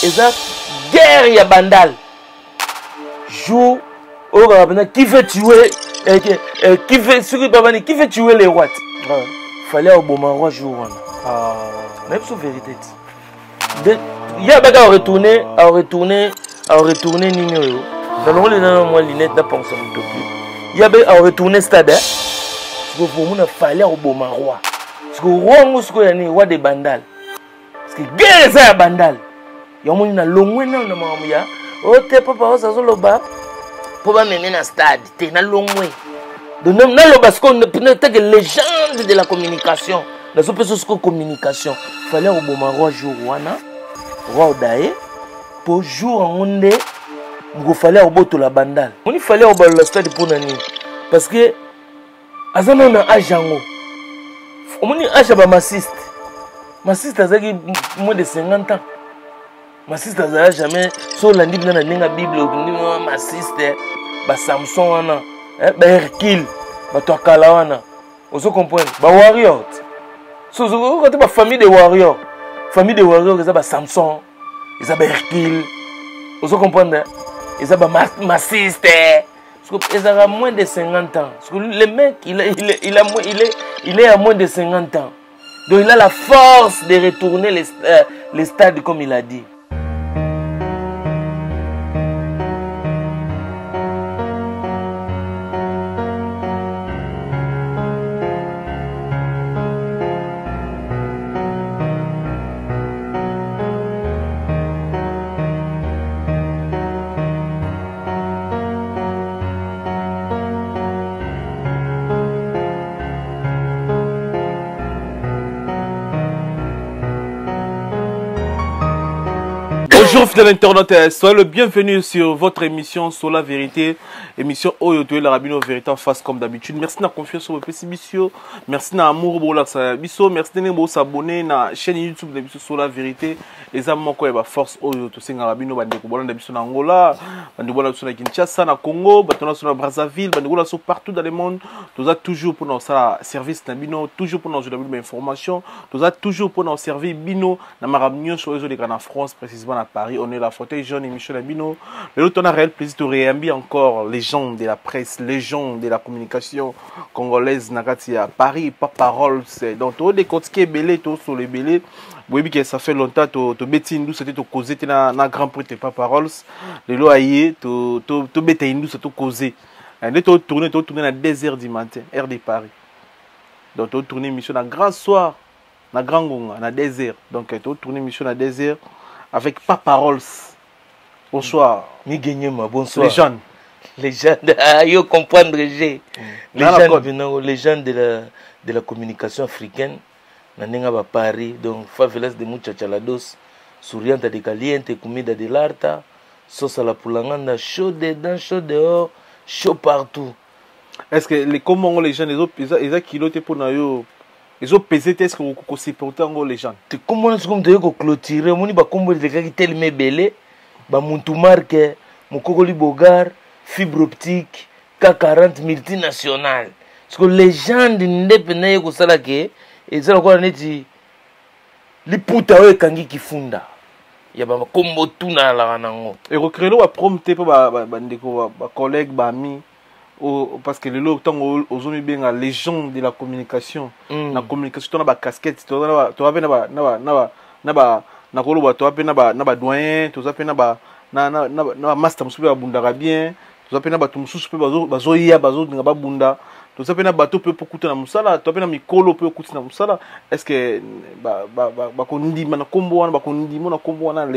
eza guerre ya bandal jour au Babana qui veut tuer qui veut tuer les rois. Fallait au bon roi jour même sous vérité. Il y a baga à retourner Nino. Dans le monde dans moi linette n'a pas ensemble il y a baga à retourner stade. Parce que pour moi fallait au bon roi. Parce que roi musko yani roi de bandal. Parce que guerre ça bandal. Ya mo na longwe na mamu ya. O te papa o ça zoloba. Pour pas mener na stade, te na longwe. Donc na lo parce qu'on peut être légende de la communication. La communication. Fallait au bon roi jour wana. Roi Odaye pour jour en onde il fallait au boto la bandal. Il fallait au le stade pour nani parce que azana na ajango. On dit ajaba massiste. Massiste azaki moins de 50 ans. Massiste azala jamais sur la Bible na ninga Bible on massiste ba Samson wana ba Hercule ba Twakala wana. On se comprend ba warrior. So quand ba famille de warriors. Famille de warriors, ils ont Samson, ils ont Hercule, vous comprenez? Ils ont Massiste, ils ont moins de 50 ans. Le mec, il est à moins de 50 ans. Donc il a la force de retourner les stades comme il a dit. Bonjour fidèles internautes, soyez le bienvenu sur votre émission sur la vérité, émission Oyoto et la Rabino Vérité en face comme d'habitude. Merci de la confiance sur votre émission, merci de l'amour pour la biso, merci de vous abonner à la chaîne YouTube de sur la vérité. Les amis qui ont force Oyoto, c'est un Rabino bandeko bolanda biso na Angola, bandeko bolanda biso na Kinshasa, na Congo, bandeko na Brazzaville, bandeko bolanda biso partout dans le monde. Nous avons toujours pour nos services na bino, toujours pour nos informations, nous avons toujours pour nos services bino na marabnyo sur les autres en France précisément à Paris. On est la fauteuil jaune et Michel Abino. Mais l'autre, on a réel plaisir de réambir encore les gens de la presse, les gens de la communication congolaise. Nakati à Paris, pas parole. Donc, tout les côtés qui est belé, tout sur les belés. Vous voyez que ça fait longtemps que Betty c'était causé, na grand prix, pas parole. Les lois aïe, tout Betty Indou, c'était causé. Et tout tourner à 2h du matin, heure de Paris. Donc, tout tourner mission à grand soir, à grand gonga, à 2h. Donc, tout tourner mission à 2h. Avec Paparols. Bonsoir. Bonsoir. Les jeunes. Les jeunes, yo comprendre j'ai. Les jeunes de la communication africaine. Nanenga ba Paris, donc favelas de Muchachalados, Sourianta de Caliente, Comida de l'Arta, Sosa la Pulanganda, chaud dedans, chaud dehors, chaud partout. Est-ce que les comment les jeunes, ils ont kiloté pour nous? Ils ont pesé, est-ce que vous supportez encore les gens? Comment est-ce qu'on doit clôturer? On va combo de quelqu'un qui tellement belé, Muntu marque, Mokokoli Bogar, fibre optique, K40 multinationale. Parce que les gens de n'indépendants qui sont là, ils sont encore neti, les puta eux kangi qui funda. Il y a ba combo tout na la ranango. Et recréer le prompter pour ba collègues, ba amis. Parce que les gens ont bien les gens de la communication. La communication, tu as des casquettes, tu as des doyen, tu as des master, tu as des bien, tu as des bunda. Tu as des bateaux pour écouter la musala, tu as des mikolo pour écouter la musala. Est-ce que les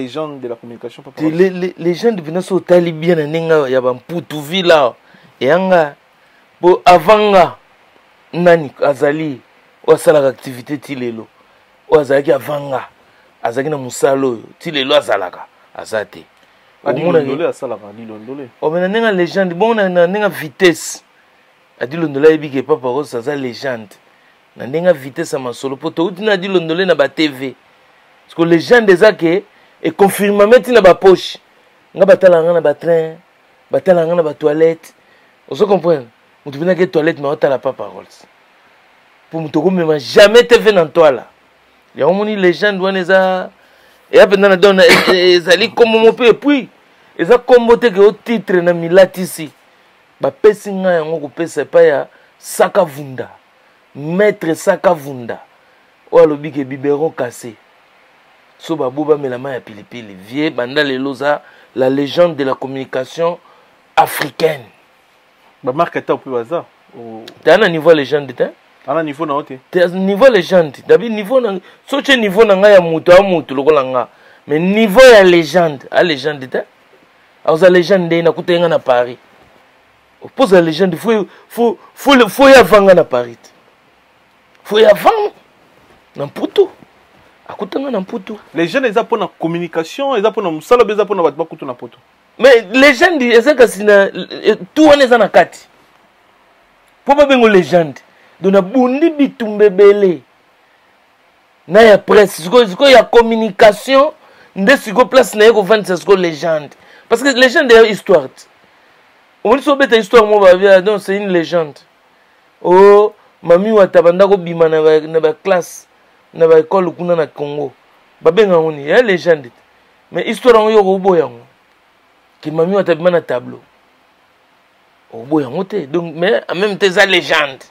gens de la communication les gens de Venezuela sont bien, il y a un poutou villa. Yanga bo avanga nani azali wasala activité tilelo wazaki avanga azaki na musalo tilelo azalaka azate adilondole asalaka adilondole o mena nenga légende bon na nenga vitesse adilondole ebike papa rosa za légende na nenga vitesse masolo poto utina adilondole na ba TV parce que légende ezake et confirmement tina ba poche nga batala nga na ba train batala nga na ba toilette. On se comprend. On te vient que toilette, mais on t'a la pas parole. Pour me trouver, mais jamais te fait dans toi là. Il y a un les gens doivent et après na donne ezali comme mon peu et puis eza kombo te ke au titre na milatisi ba pesi nga yango ko pesa pa ya Sakavunda maître Sakavunda o alobi ke biberon cassé so ba boba melama ya pilipili vie banda leloza la légende de la communication africaine ba marque ta peu bazar t'as un niveau légende t'as à niveau na hote t'as niveau légende d'abord niveau na so che niveau na nga ya mutu a mutu lokola nga mais niveau ya légende a légende t'as alors la légende na kutenga na Paris pose la légende faut y avoir na Paris faut y avoir na Mputu akutanga na Mputu les jeunes ils apprennent la communication ils apprennent musala ils apprennent ba kutu na poto mais légende ezaka sina tout on est na kati po ba bengo légende dona bundi bitumbebele na ya presse siko ya communication nde siko place na yeko vendre siko légende parce que légende est histoire on dit so beta histoire mo ba via donc c'est une légende oh mami watabanda ko bima na ba classe na ba école kuna na Congo ba benga ngoni ya légende mais histoire on yo ko boyango ki mami watabima na tableau o boyango te donc mais en même temps ça légende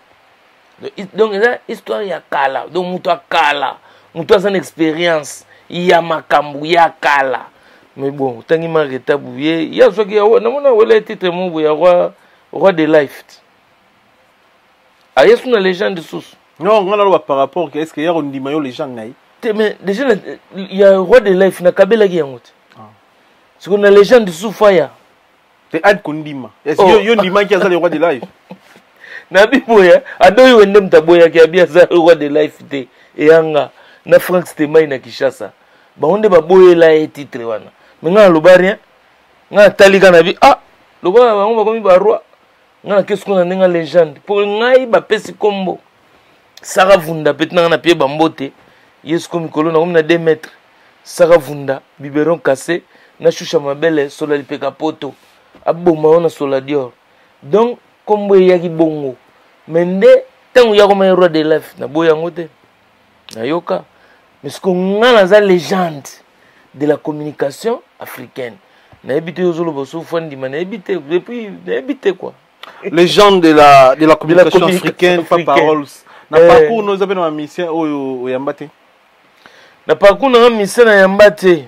donc ça histoire ya kala donc muto akala muto a une expérience ya makambu ya kala mais bon tangi mareta bouye ya soki ya na mona wala titre mo ya roi de life ayes une légende sous non on a par rapport est-ce qu'il y a une dimayo légende naï mais déjà il y a roi de life na kabela ki yango c'est qu'on a légende sous fire c'est ad kondima est-ce que yo ndima qui a le roi de life na biboya adoyo wende mtaboya ki abia za roi de life te eyanga na Frank Stemai na Kishasa ba onde ba boyela e titre wana menga lobarien nga talika na bi loba ba ngoma komi ba roi nga qu'est-ce qu'on a nga légende pour ngai ba pesi kombo Sakavunda petna na pied bambote yes comme kolona comme na 2 mètres Sakavunda biberon cassé na choucha mabele sola lipeka poto aboma ona sola dior donc kombo yaki bongo mende tangu ya comme roi de life na boyango te na yoka mais ce qu'on a la légende de la communication africaine na habité aux oloboso fandi man habité depuis habité quoi légende de la communication africaine pas paroles na parcours nous avons une mission au yambate na parcours na mission na yambate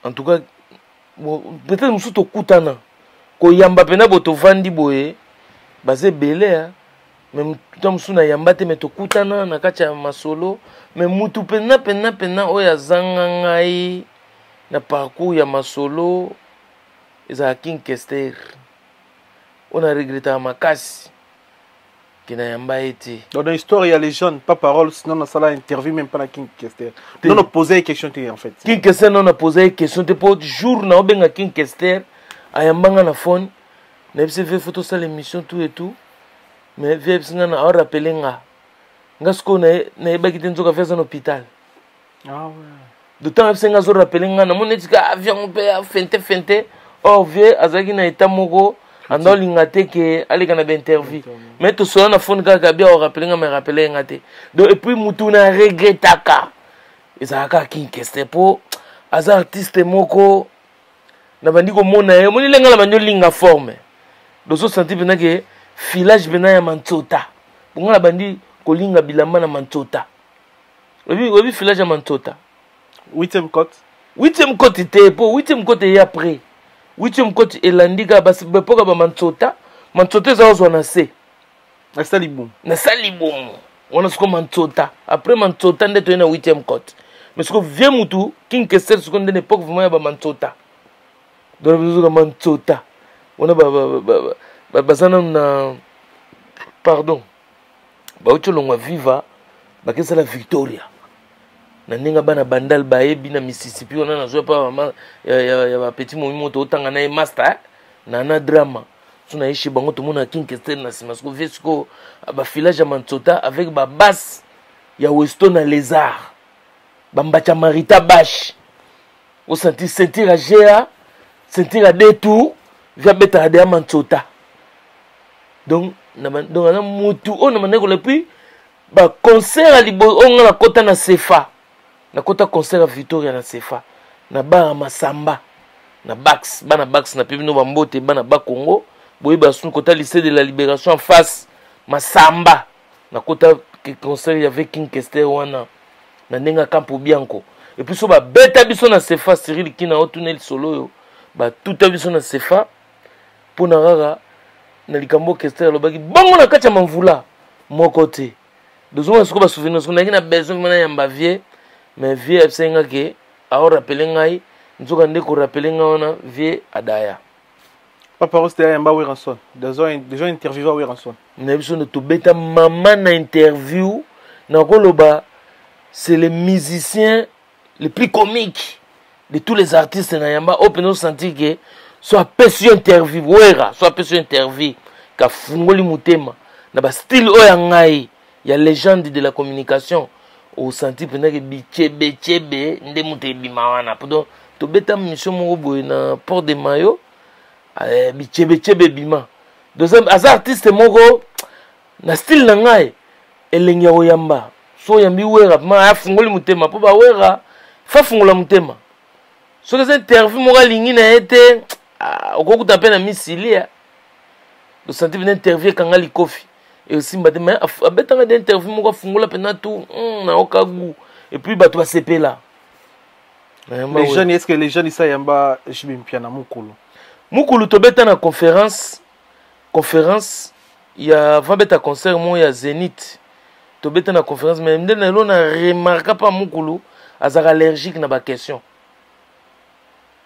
en tout cas peut-être musu to kutana ko yamba pena boto vandi boye basé belé même tout musu na yambate mais to kutana na kati ya masolo mais mutu pena oya zanga ngai na parcours ya masolo eza King Kester on a regretté makasi kina yamba été dans l'histoire il y a les jeunes pas parole sinon on a ça là interview même pas na King Kester non on posait une question en fait King Kester non on a posé une question te pour jour na obenga King Kester ayambanga na phone na bise fait photo ça l'émission tout et tout mais vient singa na on rappeler nga sko na ebaki te nzoka faire un hôpital ah ouais de temps singa zo rappeler nga na monetika avion pe fente oh vieux azaki na état moko ando lingate ke alika na interview mais to so na phone kaka bien on rappeler nga mais rappeler ngate donc et puis mutu na regretaka ezaka King Kester po aza artiste moko na bandi ko mona ye moni lenga la banyo linga forme donc so senti bena ke filage bena ya Mantsota bonga la bandi ko linga bilamba na Mantsota obi filage ya Mantsota 8e côte 8e côte te po 8e côte et après 8e côte elandika basi bepoka ba Mantsota za ozwa na se na salibum on a Mantsota après Mantsota nde to na 8e côte mais ce que vient mutu King Kester ce qu'on de l'époque vraiment ya ba Mantsota donc besoin Mantsota on a bazana na pardon ba ucholongwa viva ba kesa la Victoria na ninga bana bandal baebi na Mississippi on a zo pa mama ya ba petit moto otanga na master na drama tuna ishi bango to mona King Kester na sima sko vesco ba village ya Mantsota avec ba basse ya Weston na Lézard bambacha Marita Bash au sentir à Géa sentir à détour via beta de Mantsota donc na mutu on na maneko le puis ba concert à libo on na kota na Sefa na kota concert à Victoria na Sefa na ba Masamba na Bax bana Bax na pebino bambote bana ba Congo boye basun kota lycée de la Libération en face Masamba na kota concert il y avait King Kester wana na nenga Campo Bianco et puis so ba beta biso na Sefa Cyril Kina otunel solo yo ba tout biso na Sefa pona rara na likambo Kester lo baki bongo na kacha mamvula moko te dozoma siko ba souvenir siko na kina besoin mana yamba vie mais vie absenga ke a rappeler ngai nzoka ndeko rappeler nga wana vie adaya papa c'était yamba Weranson déjà interviewé Weranson na biso ne to beta mama na interview na koloba c'est le musicien le plus comique de tous les artistes na yamba open senti que soit pesu interview wera soit pesu interview ka fungoli mutema na ba style oya ngai ya légende de la communication au senti pendant que bichebe nde muté bimawana podo to beta mission moko boy na Port de Mayo bichebe bima deuxième as artiste moko na style na ngai elengya oyamba so yambi wera ma afungoli mutema po ba wera fa fungola mutema so que interview moko lingi na été okokuta pe na misilia le senti pendant interview kanga likofi et aussi mbate mais abetanga d'interview moko fungola pena tout na okagu et puis bato ba sepela les jeunes est-ce que les jeunes ça yamba jibimpiana mukulu to beta na conférence il y a va beta concert mo ya Zénith to beta na conférence mais ndena lo na remarque pas mukulu azaka allergique na ba question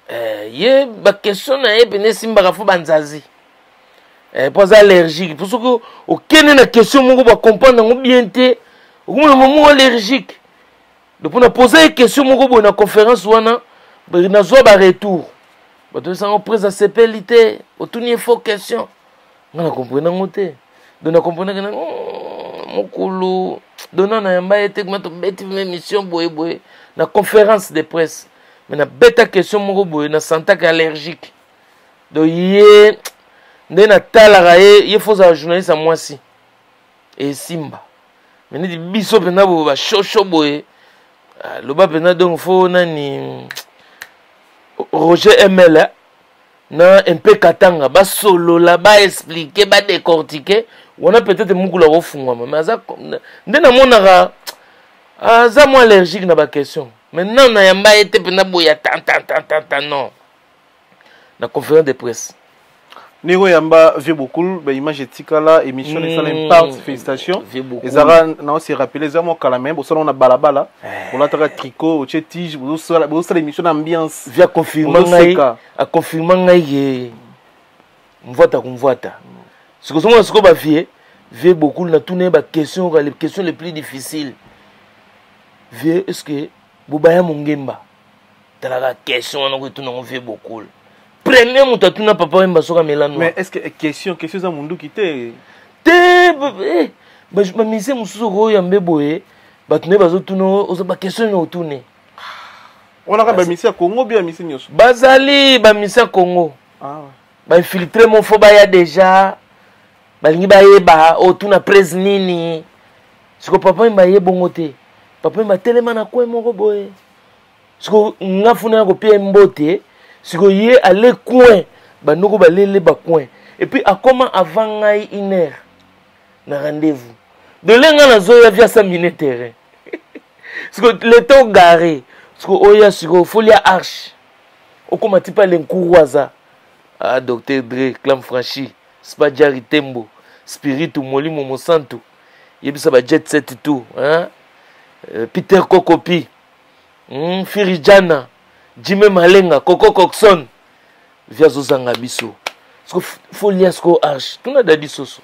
ye ba question na ye pene simba fo banzazi pas allergique pour ce que aucune na question moko ba comprendre ngo bien te ngo mo allergique donc on a posé une question moko na conférence wana na zo ba retour ba to ça on presse à CPLité autour faux question ngana comprendre ngote donc na comprendre que mokulu donna na yamba été que to beti émission boye na conférence de presse mais na beta question moko boye na santa allergique donc yé nde na talaka ye faut za journaliste à moi si et simba mais ni biso pena bo ba shosho boye le ba pena donc faut nani Roger ML na un peu katanga ba solo là ba expliquer ba décortiquer on a peut-être mukula ofungwa mais aza nde na monaka aza mo allergique na ba question maintenant na yamba été pena boya tant non na conférence de presse Nigo yamba vieux beaucoup, ben image etikala émission les salles impact félicitations. Les ara na aussi rappeler les amours kala même, on a balabala, on a tra tricot, au tige, vous ça l'émission ambiance. Via confirmer a confirmer ngai mvota kumvota. Ce que ce qu'on va vieux beaucoup na tourner ba question les questions les plus difficiles. Vieux est-ce que bobaya mongemba? Tala question on a tourner vieux beaucoup. Premier mutatuna papa mbasoka melano. Mais est-ce que question ça mundu kité te ba mise mususu ko yambe boye batune bazotuno ozo ba question no tune. On a ba mise Congo bien mise nyoso. Bazali ba mise Congo. Ah ouais. Ba infiltrer mon fo ba ya déjà. Ba lingi ba yeba otuna presse nini. Siko papa mba ye bongote. Papa mba telema na kwa moko boye. Siko ngafuna ko pie mbote. Si vous y allez coin, bah nous allons ba coin. Et puis à comment avant une heure, na rendez-vous. De l'enga na zoya via 5 minutes terrain. Parce que le temps garé, parce que oya sur folia arche. O comment tu parles l'encouraza. Ah docteur Dre, clam franchi, Spadjari Tembo, Spiritu Molimo Monsanto. Yebisa ba jet set tout, hein? Peter Kokopi. Firijana. Jimé Malenga, Coco Coxon, via Zozanga Bisso. Parce qu'il faut liasko arche. Tout n'a pas soso.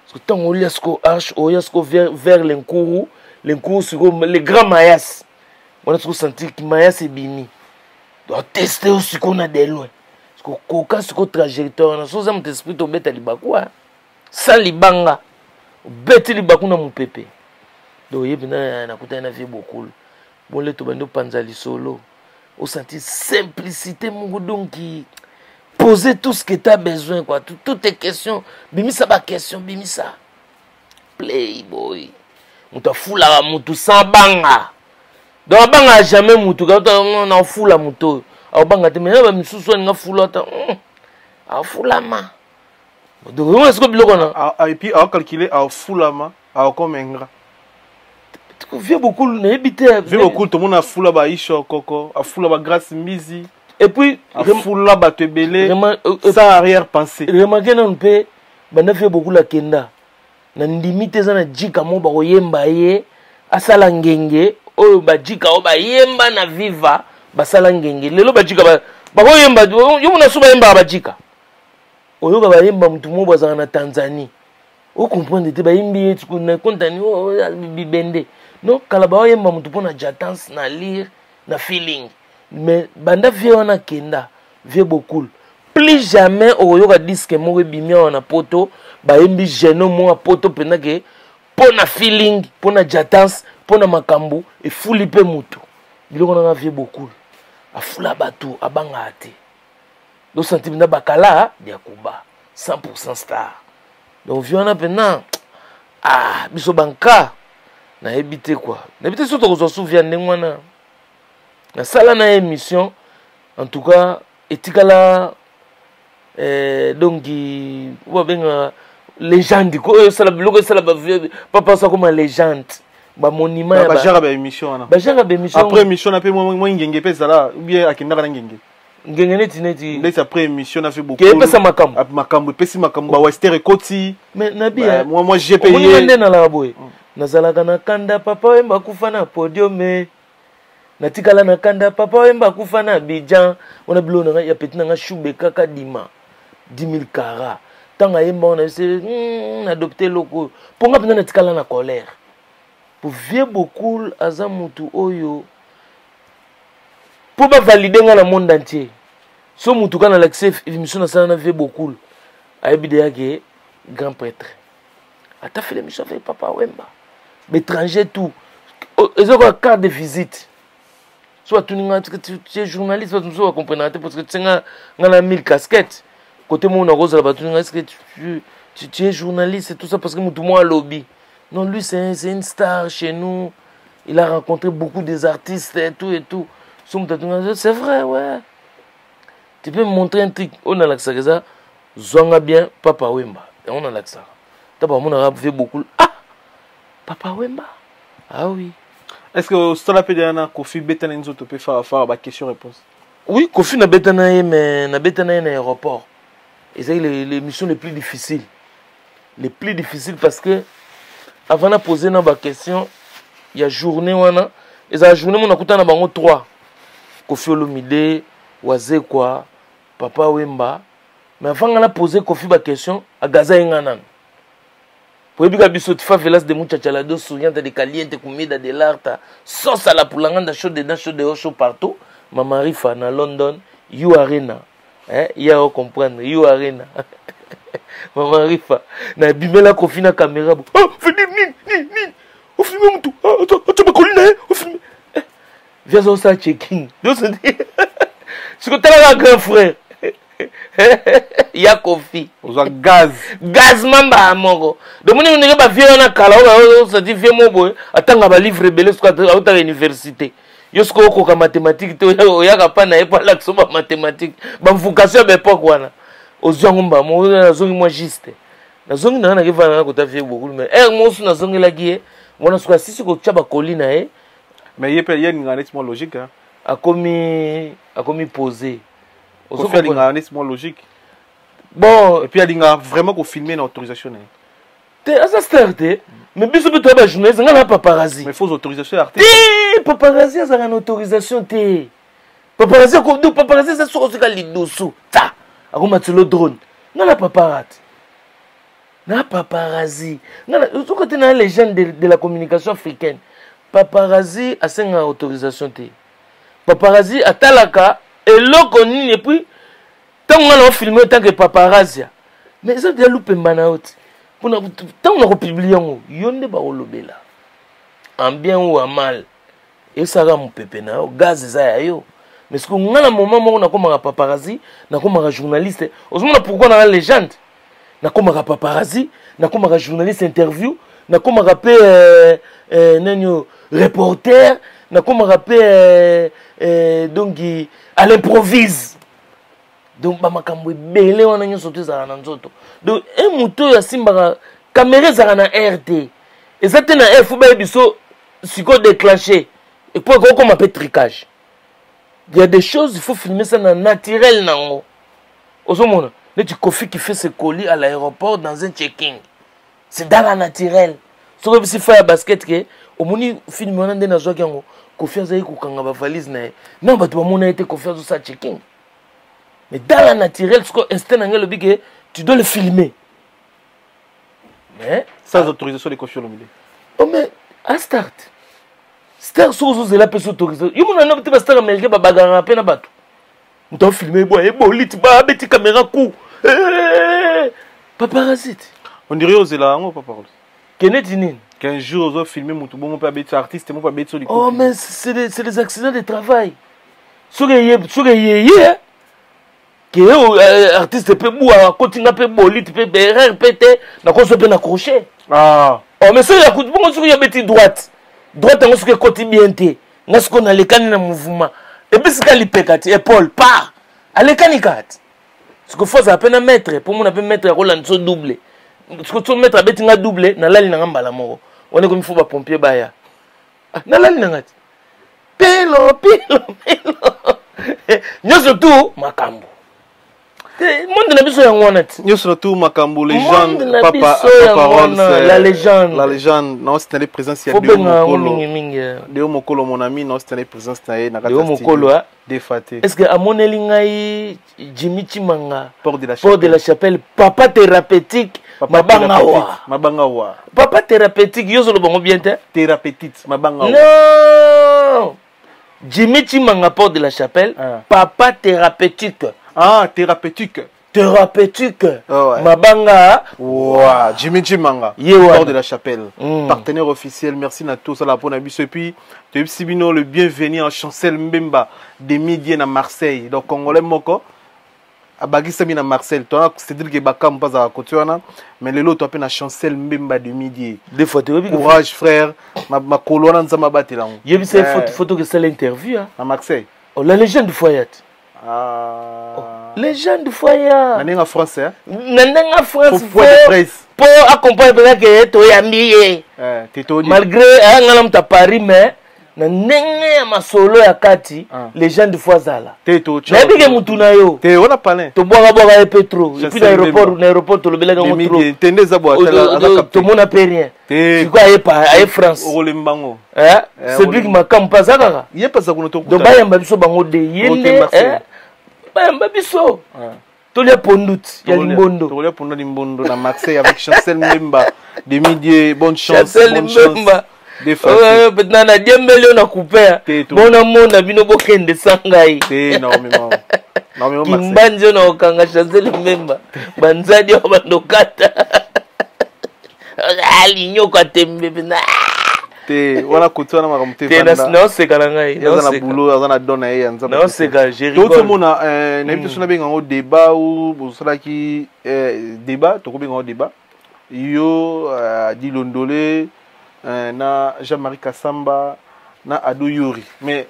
Parce que tant on liasko arche, on liasko vers l'encourou sur les grands mayas. On a toujours senti que mayas est bini. On doit tester aussi qu'on a des loin. Parce que coca sur notre trajectoire, on a souvent mon esprit au bête à l'ibakwa. Sans libanga. Bête libakou na mon pépé. Donc il y a un vie beaucoup. Bon, les tobando panzali solo. Au senti simplicité mon donc qui poser tout ce que tu as besoin quoi toutes tes questions bimisa ba question bimisa playboy muta fula mutu sambanga donc abanga jamais mutu na fula muto abanga te mais ba misusu nga fula ta afulama donc on est-ce que biloko na et puis a calculer a fulama a komenga tu viens beaucoup na ebité viens beaucoup tout monde a fula ba isho koko a fula ba grâce mbizi et puis a fula ba te belé sans arrière pensée remarquez non pe bana fait beaucoup la kenda na ndimite za na jika mo ba koyemba ye asala ngenge oyo ba jika o ba yemba na viva basala ngenge lelo ba jika ba koyemba yo mona suba yemba ba jika oyo ba yemba mutu mo bazana na Tanzanie o comprendre te ba yimbi etu na kontani o bibende non kala ba yemba mutu pona jatance na lire na feeling mais banda vie wana kenda vie beaucoup plus jamais oyo ka disque mo bimia na poto ba yembi geno mo poto pena ke pona feeling pona jatance pona makambu e fuli pe mutu biloko na vie beaucoup afula batu abanga ate do sentimina bakala dia kuba 100% star donc viona pena biso banka na ebité quoi na ebité surtout ko souviens ndengwana na sala na émission en tout cas etikala donc on benga légende ko sala biloko sala ba papa ça comme légende ba monument ba jara ba émission na ba jara ba émission après émission na pe moi ngenge pe sala ou bien akindaka na ngenge ngenge neti dès après émission na fait beaucoup ke pesa makambo makambo pesi makambo ba western koti mais nabi moi j'ai payé ngende na la boy nazalaka na kanda papa wemba kufa na podium natikala na kanda papa wemba kufa na Abidjan ona bilona ya petina nga shube kaka dima 10 000 kara tanga yemba on a adopté loko ponga pena natikala na colère pour vieux beaucoup azamutu oyo pour ba valider nga na monde entier so mutu kana l'accès émission na sana na vieux beaucoup aibide ke grand prêtre ata fait l'émission avec papa wemba l'étranger tout ils ont une carte de visite soit tu es journaliste soit tu vas comprendre parce que tu as 1000 casquettes côté mon rose là-bas est-ce que tu es journaliste et tout ça parce que tout le monde a lobby non lui c'est une star chez nous il a rencontré beaucoup des artistes et tout c'est vrai ouais tu peux me montrer un truc on a l'accès que ça zonga bien papa wemba et on a l'accès d'abord on a fait beaucoup papa wemba ah oui. Est-ce que cela peut dire que Kofi Betana nous peut faire la question-réponse? Oui, Kofi n'a Betana mais n'a Betana un aéroport. Et c'est les missions les plus difficiles. Les plus difficiles parce que avant de poser la question, il y a journée wana et la journée on a coûté na bango 3. Kofi Olomide, Waze quoi, Papa Wemba. Mais avant de poser Kofi la question, à Gaza Nganan. Pour que biso tu favelas de muchachalado souriante de caliente comida de l'arta sauce à la poulanganda chaud dedans chaud dehors chaud partout Mama Rifa na London You Arena il y a à comprendre You Arena Mama Rifa na bimela Kofi na caméra venir ni au filmer mutu tu me colline au filmer viens au ça checking donc c'est que tu as un grand frère ya Kofi oza gaz mamba moko de moni on ba vie na kala o ça dit vie mobo atanga ba livre belé ce à université yo ce ko ka mathématique to ya ka pa na e pa la so ba mathématique ba vocation ba époque wana ozango mba mo na zongi moi juste na zongi na ke va na ko ta vie beaucoup mais mo su na zongi la gie wana so sisi ko tshaba colline mais yé pe yé nganetsmo logique hein a commis poser on fait l'inganisme logique. Bon, et puis il y a vraiment qu'on filmer une autorisation. T'es à ça starté, mais bisous peut être journaliste, on a paparazzi. Mais faut autorisation artiste. Paparazzi ça a une autorisation t'es. Paparazzi comme nous paparazzi ça sur ce dessous. Ta, à comment tu le drone. Non la paparazzi. Na paparazzi. Non, tout côté na légende de la communication africaine. Paparazzi a une autorisation t'es. Paparazzi a talaka et l'autre et puis tant on a filmé tant que paparazzi mais ça déjà loupé manaout tant on a republié on yonde ba olobela en bien ou en mal et ça va mon pépé na gaz ça yo mais ce qu'on a un moment où on a comme un paparazzi na comme un journaliste on se demande pourquoi on a une légende na comme un paparazzi na comme un journaliste interview na comme un rappeur reporter na comme rappel donc à l'improvise donc ba makambo belé wana nyonso te za na nzoto donc un moto ya simba caméra za na RT ezate na F ba biso siko déclencher et pour comme un peu tricage. Il y a des choses, il faut filmer ça dans naturel nango. Osomona, le Kofi qui fait ses colis à l'aéroport dans un checking. C'est dans la naturel. So que si faire basket que au moni film on a des nazo kango Kofi azayi ko kanga ba valise na. Non ba to mona été confiance sur ça checking. Mais dans la naturel, ce que instant ngelo bi que tu dois le filmer. Mais sans autorisation de Kofi Olomide. Oh mais à start. Star sozo zela peso autorisation. Yo mona na star américain ba bagara pe na bato. M't'a filmé boy et bolit ba beti caméra coup. Paparazzi. On dirait aux là on pas parler. Kennedy nin. Qu'un jour on filmer mutu bon pas beti artiste mon pas beti sur les Oh mais c'est des accidents de travail. Soureye que artiste peut boire continue peut bolit peut berrer pété na ko so pe na crochet. Ah. Oh mais ça ya coup bon sur ya beti droite. Droite on se que côté bien té. N'a ce qu'on a les cannes na mouvement. Et puis c'est quand il pekati épaule pas. Allez canicate. Ce qu'il faut c'est à peine mettre pour mon appel mettre Roland so doublé. Ce que tu mettre à betinga doublé na lali na ngambala moko. On est comme il faut pas pompier baya. Na lali na ngati. Pelo. Nyo surtout makambo. Monde na biso yango wana ti. Nyo surtout makambo légende papa parole la légende. La légende non c'était les présences il y a Deo Mokolo mon ami non c'était les présences na na Deo Mokolo défaté. Est-ce que amoneli ngai Jimmy Chimanga Port de la Chapelle papa thérapeutique mabanga wa papa thérapeutique yozo lo bango bien te thérapeutique mabanga wa non Jimmy Chimanga Port de la Chapelle papa thérapeutique. Ah, thérapeutique. Thérapeutique. Oh, ouais. Mabanga. Wow. Jimmy Chimanga. Port de la Chapelle. Partenaire officiel. Merci à tous. La bonne avis. Et puis, Sibino, le bienvenu en Chancel Mbemba des Midi à Marseille. Donc, Congolais Moko. À Bagisami à Marseille. C'est-à-dire que Bakam pas à côté. Mais le lot, tu as Chancel Mbemba de Midi. Des photos. Courage, frère. Ma colonne en Zamabati. Il y a eu une photo que c'est l'interview. À Marseille. Oh, la légende du Foyat. Ah. Légende du Foyat. Nanenga français. Nanenga France. Pour accompagner que tu es amié. Malgré un homme à Paris, mais nanenga ma solo ya kati légende du Foyat. Teto. Mais bien que mutuna yo. Te on a parlé. To boire et pétro. Et puis l'aéroport to le belaga mutro. Tendez zabo to mona pe rien. Tu quoi aye France. Rolembango. C'est lui qui m'a campé ça. Il est pas ça qu'on a donc ba yamba biso bango de yende ba yamba biso to le pondut ya limbondo to le pondut limbondo na Marseille avec Chancel Mbemba de Midi bonne chance Chancel Mbemba des fois peut-être na diembele na couper bona mona bino bokende sangai énormément kimbanjo na okanga Chancel Mbemba banzadi bandokata ali nyoka tembe na voilà kutana makamte non c'est kalangai non c'est boulot na dona ya nzamba non c'est ga je rigole tout mona na bitu sona benga ngo débat ou bosala ki débat to ko benga ngo débat yo di Londolé na Jean-Marie Kassamba na Ado Yori mais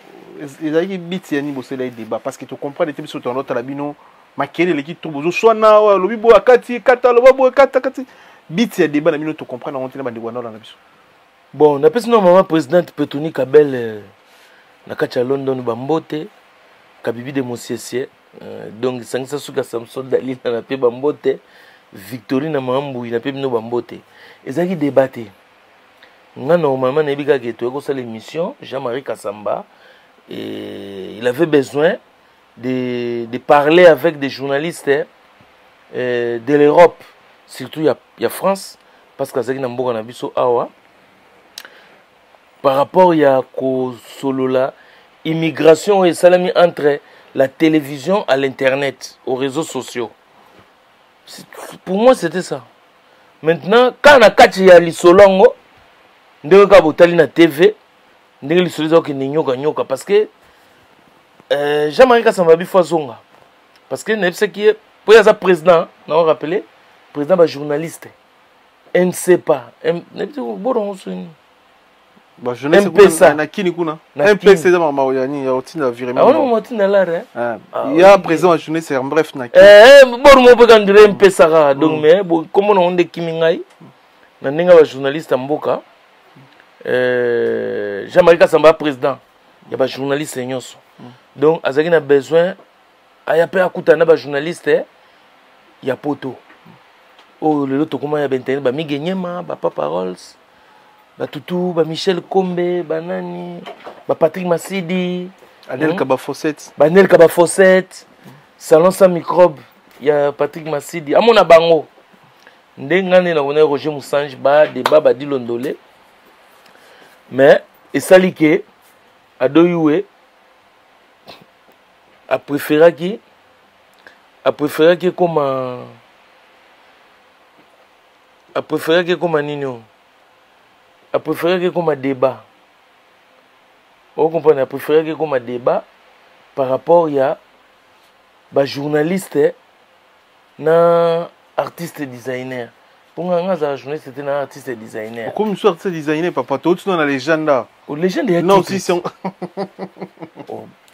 ezaki biti ya ni bosala débat parce que tu comprends les biso to nota la bino makele leki to bozo swana lobi bo akati kata lobo bo kata kati biti ya débat na bino to comprendre on tena bandi wana na biso. Bon, na pesi no maman présidente Petoni Kabel na kacha London bambote kabibi de Mosiesie donc sangisa suka Samson Dali na pe bambote Victorine na mambu na pe bino bambote ezaki débatté ngana maman na bika ke to ko sa l'émission Jean-Marie Kassamba et il avait besoin de parler avec des journalistes de l'Europe surtout il y a France parce que zaki na mboka na biso awa par rapport à Solola, immigration et salami entre la télévision à l'internet, aux réseaux sociaux. Pour moi, c'était ça. Maintenant, quand on a catché à l'Isolongo, on a na TV, on a parce que Jean-Marie Kassamba bifo zonga. Parce que c'est qui est pour être président, on a rappelé, président journaliste. Elle ne sait pas. Bah jeunesse MPSA na kini kuna. Na MPSA kini. za mama oyani ya otina virement. Ah on m'a là il y a présent jeunesse en bref na kini. Bon mo pe kan dire MPSA donc mais comme on de kimingai na ninga ba journaliste mboka Jean-Marie Kassamba président il y a ba journaliste nyonso donc azaki na besoin aya pe akutana ba journaliste ya poto oh le loto comment ya bentene ba migenyema ba papa Rolls ba tutu ba Michel Kombe ba nani ba Patrick Masidi Anel Kaba Fossette ba Nel Kaba Fossette salon sans microbe ya Patrick Masidi amona bango ndengane na kona Roger Musange ba débat ba dilondolé mais esalike adoyuwe a préféré comme nino a préféré comme un débat. Vous comprenez, a préféré comme un débat par rapport à ba journaliste na artiste designer. Pour nga za journaliste c'était na artiste designer. Comme soit artiste designer papa toi tu dans la légende. Ou légende ya non si c'est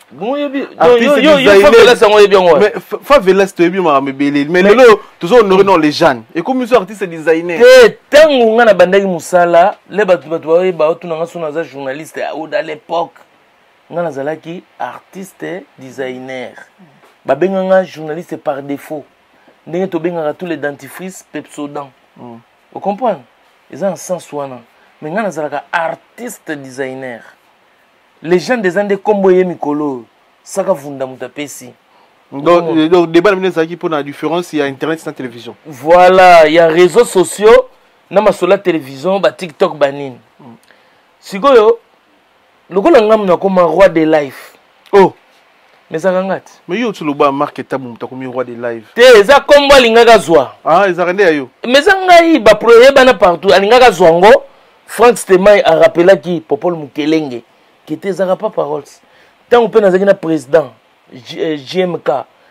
bon yo mais favela c'est bien ma belé mais lelo toujours honorer non légende et comme soit artiste designer tangu nga na bandaki musala le batu ba otu nga sona za journaliste au à l'époque nga nazalaki artiste designer ba benga nga journaliste par défaut ndenge to benga tous les dentifrices Pepsodent vous comprenez ils ont un sens wana mais nga nazalaka artiste designer les gens des andes kombo ye mikolo saka funda mutapesi donc débat de qui pour la différence il y a internet et la télévision voilà il y a réseaux sociaux na masola télévision ba TikTok banine sikoyo lokola ngam na koma roi de life oh mais ça ngati mais yo tu le ba market tabu mutakomi roi de live te za kombo lingaka zwa ah ils arrêté yo mais ça ngai ba projet bana partout alingaka zwango Frank Stemai a rappelé qui Popol Mukelenge qui était Zarapa Paroles. Tant qu'on peut dans un président JMK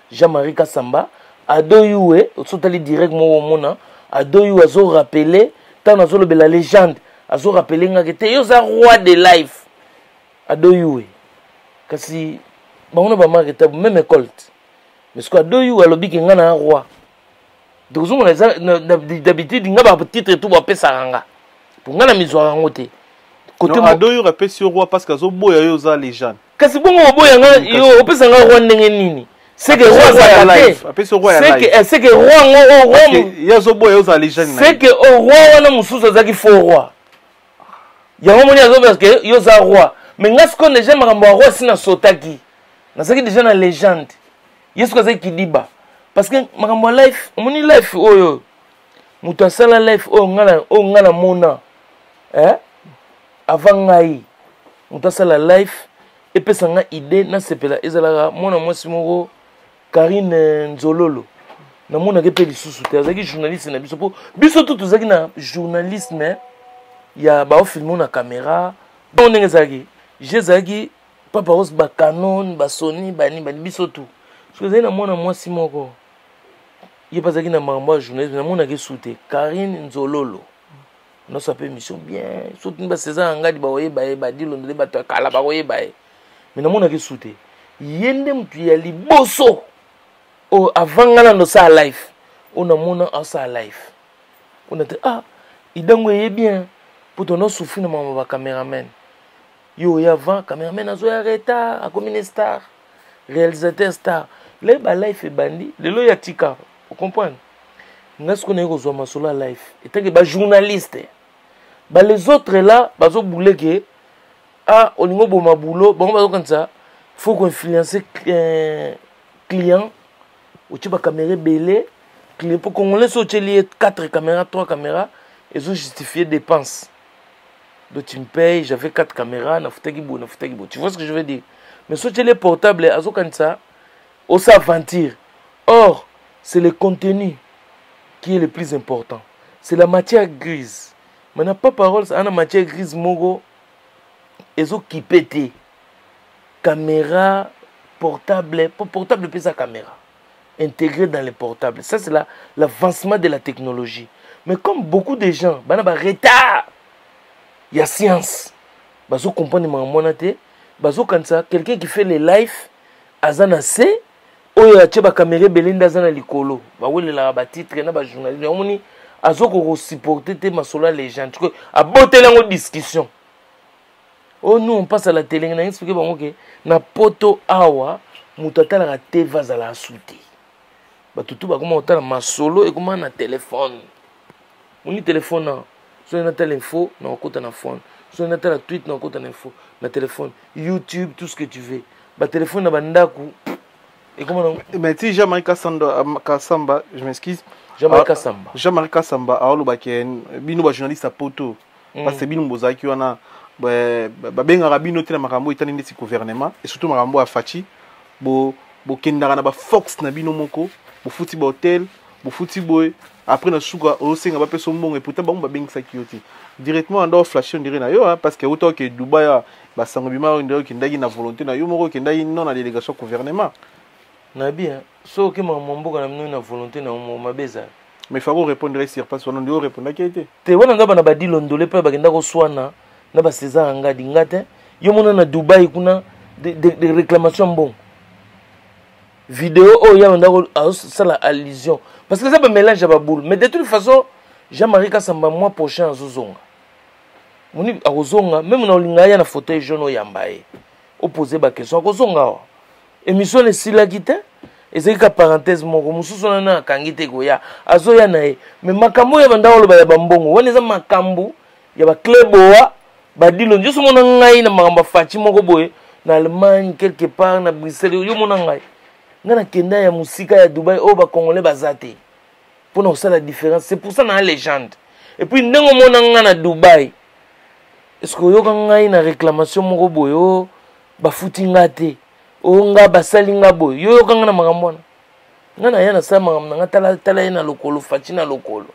Jean-Marie Kassamba a doyoué au sotali direct mona a doyou a zo rappelé tant na zo le la légende a zo rappelé nga que yo za roi de life a doyoué kasi ba on ba marqué même école mais ce que a doyou a lobi ki nga na roi donc on d'habitude nga ba titre tout ba pesa nga pour nga na mizwa ngote côté mo adoyo rappel sur roi parce que zo boya yo za légende kasi bongo boya nga yo opesa nga roi ndenge nini c'est que roi za live appel sur roi ya live c'est que roi ngo roi ya zo boya yo za légende c'est que roi wana mususu zaki faux roi yango moni azo parce que yo za roi mais nga siko déjà makambo roi sina sotaki na saki déjà na légende yesu kaza kidiba parce que makambo life moni life oyo mutu asala life oyo ngana mona avant ngai mutu asala life epesa nga idée na sepela ezalaka mwana mwasi moko Karine Nzololo na mona ke pe lisusu te azaki journaliste na biso po biso tout tozaki na journalisme ya ba filmer na caméra on ndenge zaki jezaki papa Rose ba Canon ba Sony bani biso tout parce que na mona mwasi moko ye pasaki na makambo ya journalisme na mona ke soute Karine Nzololo no ça peut mission bien surtout ba César ngadi ba oye ba dilondele ba kala ba oye ba mais na mona ke soute yende mtu ya liboso o avant ngana no sa live on a mona a sa live on a dit ah idango ye bien pour ton souffrir na mama ba cameraman yo ya avant cameraman azo ya retard a comme une star réalisateur star le ba live e bandi le lo ya tika vous comprenez ngas ko na ko zo masolo live et que ba journaliste ba les autres là bazo boule que ah olingo bo mabulo bon bazo comme ça faut qu'on influencer client ou tu vas caméra belé client pour qu'on laisse au lié 4 caméras 3 caméras et ont justifié dépenses donc tu me payes j'avais 4 caméras na futaki bo tu vois ce que je veux dire mais ce les portable azo comme ça on s'aventure or c'est le contenu qui est le plus important c'est la matière grise maintenant pas parole c'est une matière grise mogo ezo qui pète caméra portable puis sa caméra intégrée dans les portables ça c'est l'avancement de la technologie mais comme beaucoup de gens bana ba retard il y a science bazo comprendre makambo te bazo kanisa quelqu'un qui fait les live azana se oyo atie ba caméra belenda azana likolo ba welela ba titre na ba journaliste omoni azoko ko supporter te masolo légende que abotela ngo discussion. Oh nous on passe à la télé na expliquer bango ke na poto awa mutu atalaka te vazala asute batutu bakoma otala masolo ekoma na téléphone moni téléphone na so na telle info na okota na phone so na telle tweet na okota na info na téléphone YouTube tout ce que tu veux ba téléphone na bandaku et comment mais si Jean-Marie Kassamba je m'excuse Jean-Marie Kassamba a olobaken bino ba journaliste a poto parce que bino mbozaki wana ba benga rabino te na makambo itani ndeti gouvernement et surtout makambo a fachi bo kendaka na ba fox na bino moko bo futi ba hotel bo futi boy après na suka o senga ba peso mbongo et pourtant ba mba benga sakioti directement ando flash on dirait na yo parce que autant que Dubai ba sango bima ndo kindaki na volonté na yo moko kindaki non na délégation gouvernement na bien so ke mambo na mino na volonté na mo mabeza mais faut répondre sur pas on ndo répondre qui était te wana ngaba na ba dilondole pe bakenda ko swana na ba César ngadi ngate yo mona na Dubai kuna de réclamation bon vidéo oh ya ndako ça la allusion parce que ça me mélange à baboule mais de toute façon Jean-Marie Kassamba mois prochain azozonga moni azozonga même na olinga ya na fauteuil jaune yambaye opposer ba question azozonga émission ne sila kite ezeki ka parenthèse moko mususu na kangite goya azoya nae mais makambo ya bandako lo ba mbongo wana eza makambo ya ba kleboa badilo njoso mona ngai na makambo fachi moko boye na Allemagne quelque part na Bruxelles yo mona ngai ngana kenda ya musika ya Dubai o ba congolais bazate pour nous ça la différence c'est pour ça na légende et puis ndengo mona ngana Dubai est-ce que yo ngai na réclamation moko boyo ba futinga te o nga basalinga boyo yo ngana makambo ngana yana sa makambo ngata tala na lokolo fachi na lokolo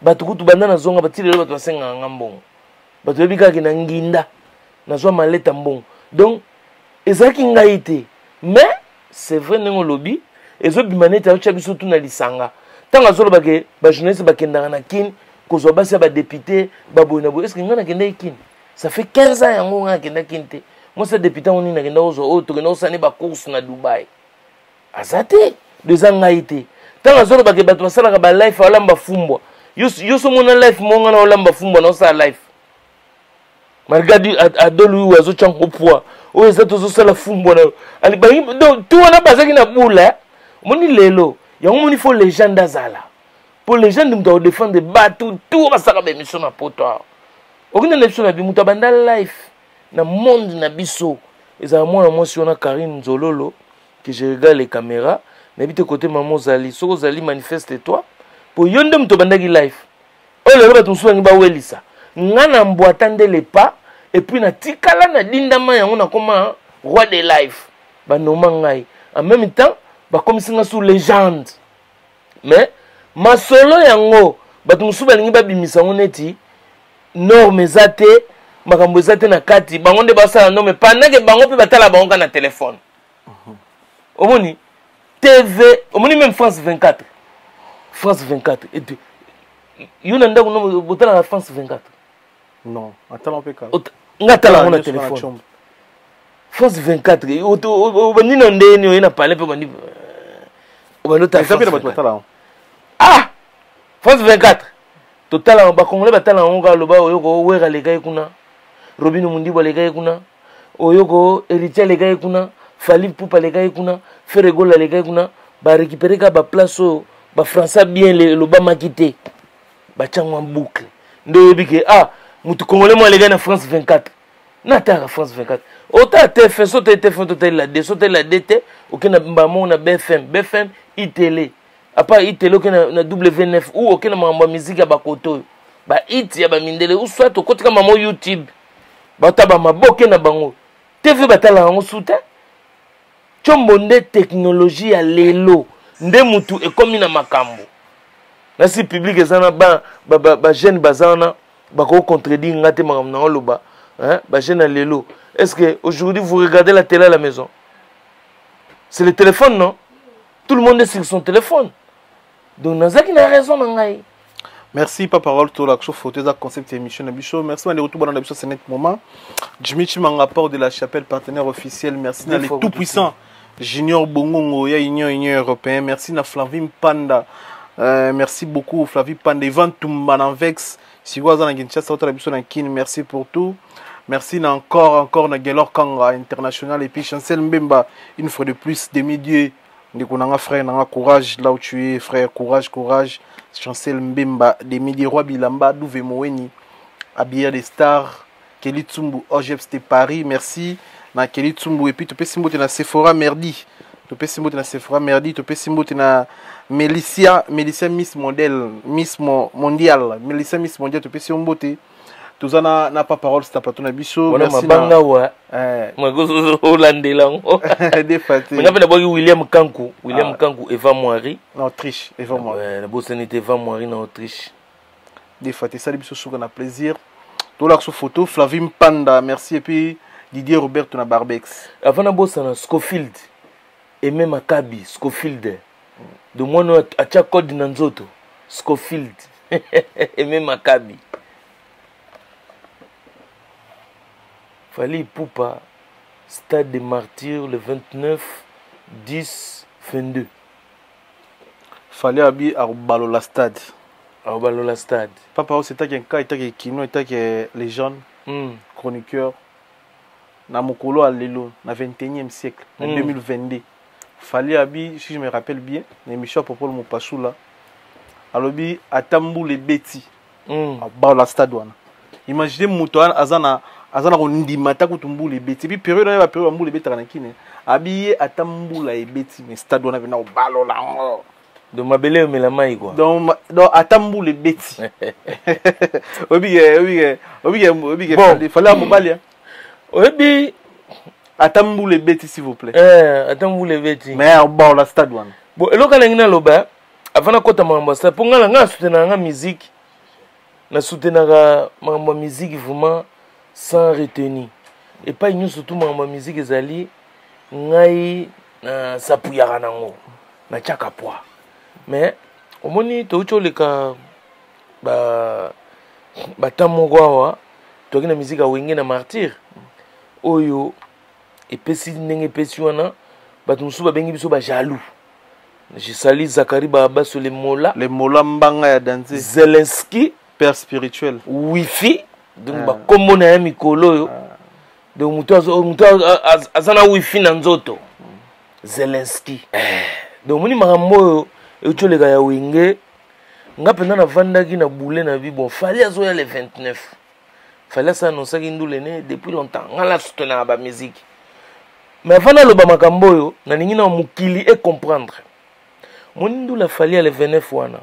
batukutu banda na zonga batilelo batu basenga ngambongo bato bikaki na nginda na zo maleta mbongo donc ezaki ngai te mais c'est vrai nengo lobby ezo bimanete a chaque biso tuna lisanga tanga zo lobake ba journaliste bakendanga na kin kozwa basi ba député ba boina bo est-ce que ngana kenda kin ça fait 15 ans yango ngana kenda kin te moi c'est député on ni na kenda ozo o to kenda osani ba course na Dubai azate deux ans ngai te tanga zo lobake bato basala ba life olamba fumbwa yo so mona life monga na olamba fumbwa na sa life Margadi adolu wazo chango poa o ezato zo sala fumbo na ali bangi donc tout wana bazaki na bula moni lelo yango moni faut légende azala pour légende mto défendre batu tout basaka ba mission na poto okina na mission na bi muta banda life na monde na biso ezala mwana mwasi wana Karine Nzololo que je regarde les caméras na bité côté maman Zali soko Zali manifeste toi pour yonde mto bandaki life o lelo batu musu bangi ba welisa ngana mboatande les pas et puis na tikala na dindama yango na koma roi de life ba noma ngai en même temps ba komisinga sous légende mais masolo yango batu musu balingi babimisa ngo neti norme zate makambo zate na kati bango nde basala norme pendant que bango pe batala bango na téléphone omoni TV omoni même France 24 et puis yuna ndako no botala na France 24 non attends un peu calme ngatala na téléphone France 24 obani na ndeni oyena parler pe bani obalota ah France 24 total ba congolais batala onga loba oyoko wera legai kuna Robino Mundibo legai kuna oyoko Héritier legai kuna Falib Poupa legai kuna Ferregola legai kuna ba récupérer ka ba place ba français bien le loba makité ba changwa boucle ndo bike ah mutu congolais moi les gars na France 24 na France 24 autant TF sauter TF total la D sauter la DT aucun na na BFM ITélé à part ITélé aucun na W9 ou aucun na mamba musique ya bakoto ba it ya ba mindele ou soit to kotika mamo YouTube ba taba maboke na bango TV batala ngo soute chombonde technologie ya lelo nde mutu ekomi na makambo na si public ezana ba jeune bazana ba ko contredire ngate makambo na loba hein ba jeune lelo est-ce que aujourd'hui vous regardez la télé à la maison c'est le téléphone non tout le monde est sur son téléphone donc nazaki na raison na ngai Merci, Papa Parole, tout la photo, ça concept émission Nabicho. Merci, on est retour dans Nabicho, c'est notre moment. Jimmy Chimangaport de la chapelle, partenaire officiel. Merci, les tout puissants. Junior Bongongo, Union Européenne. Merci, na Flavie Panda. Merci beaucoup, Flavie Panda. Ivan Tumbananvex. Si vous avez un chat, merci pour tout. Merci encore, na Gelor Kanga International. Et puis, Chancel Mbemba, une fois de plus, demi-dieu. Ndikunanga frère, nanga courage là où tu es, frère, courage. Chancel Mbemba, demi-dieu, Roi Bilamba, Douve Moweni, Abia des Stars, Kelly Tsumbu, Ojeps de Paris, merci. Na Kelly Tsumbu, et puis tu peux simboter na Sephora Merdi. Tu peux simboter na Sephora Merdi, tu peux simboter na Melissa Miss Model, Miss Mondial, Melissa Miss Mondial, tu peux simboter. Tout ça n'a pas parole, c'est un plateau Nabicho. Merci. Banga wa. Moi go Hollande là. Défaté. On appelle d'abord William Kankou, Eva Moiri. En Autriche, Eva Moiri. La bosse était Eva Moiri en Autriche. Défaté, ça Nabicho sur un plaisir. Tout là sur photo, Flavim Panda, merci et puis Didier Roberto na Barbex. Avant la bosse na Scofield et même Akabi, Scofield. De moi no a tia code nanzoto. Scofield et même Akabi. Fallait Poupa, Stade des Martyrs, le 29-10-22. Fallait habiller à Balola Stade. À Balola Stade. Papa, c'était un cas, il était Kino, il était les jeunes, chroniqueurs. Na Mokolo à Lelo, na 21e siècle, en 2022. Fallait habiller, si je me rappelle bien, l'émission à propos de mon pachou là. Alors, à Tambou les Betty, à Balola Stade. Imaginez Moutouan, Azana. Azana ondimata kutumbu les bêtis puis période là période ambu les bêtis kanakine habillé atambu la bêtis mais stade on avait na balo là de mabele mais la maille quoi donc atambu les bêtis obi fallait mobile obi atambu les bêtis s'il vous plaît atambu les bêtis mais bon la stade one bon eloka ngina loba avant na kota mamba ça pour nga soutenir nga musique na soutenir ma musique vraiment sans retenir et pas nous surtout ma musique ezali ngai na sapuyaka nango na chaka poa mais omoni to ucholeka ba tamoko awa toki na musique awenge na martyr oyo epesi ndenge epesi wana bato mosusu babengi biso ba jaloux. Je salue Zachary Baba sur les mola mbanga ya danser Zelensky père spirituel wifi donc ba kombo na ya mikolo yo donc mutu azana wifi na nzoto Zelensky donc moni makambo yo echoleka ya wenge nga penda na vandaki na boule na bi bon fallait azoya le 29 fallait ça annoncer kindule ne depuis longtemps nga la soutenir ba musique mais avant na loba makambo yo na ningi na mukili et comprendre moni ndula fallait le 29 wana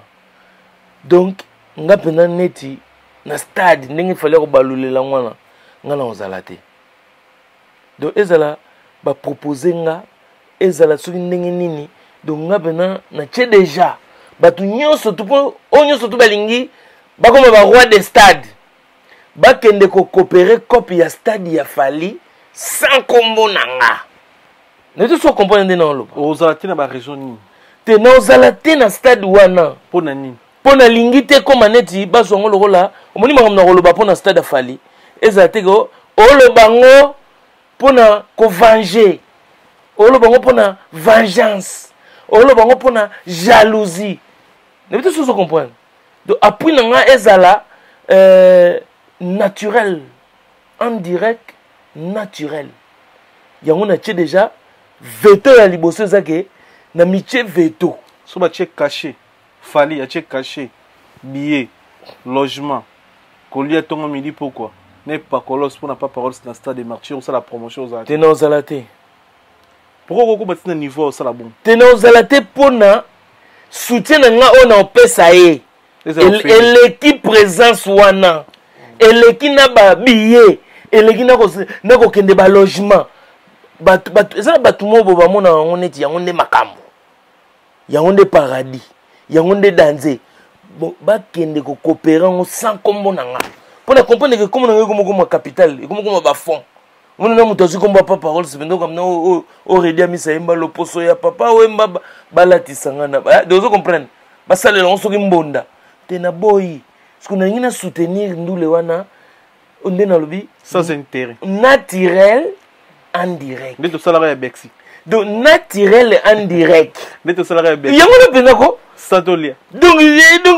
donc nga penda neti na stade ndenge fallait ko balulela ngwana nga na ozala te donc ezala ba proposer nga ezala soki ndenge nini donc nga pena na tche déjà batu nyonso tupo onyoso tu balingi bakoma ba roi des stades bakende ko coopérer copie ya stade ya fali sans kombo nanga ne tu so comprendre na loba ozala te na ba région ni te na ozala te na stade wana pona nini pona lingi te koma neti basongo lokola omoni makambo na koloba pona stade afali ezala te ko olobango pona ko venger olobango pona vengeance olobango pona jalousie ne peut se comprendre donc appui nanga ezala naturel en direct naturel yango na tche déjà veto ya liboso ezake na miche veto so ba tche caché fali a tche caché billet logement colia tongo midi pourquoi n'est pas colos pour n'a pas parole dans stade des martyrs ça la promotion aux te na ozalate pourquoi ko batina niveau ça la bon te na ozalate pona soutien na nga ona opesa ye l'équipe présence wana eleki na ba billet eleki na ko kende ba logement batu ça batu mo bo ba mona ngo neti yango nde makambo yango nde paradis yango nde danser bon ba kende ko coopérer ngo sans kombo na nga pour comprendre que comme na ko capital comme ba fond on na muto zikomba pa parole sibendo comme na o redia misa imba loposo ya papa o emba balati sangana de vous comprendre ba salela on soki mbonda tena boy parce que na ngina soutenir ndule wana onde na lobi sans intérêt naturel en direct ndeto sala ya Bexi donc naturel en direct ndeto sala ya Bexi yango na pena ko Satolia donc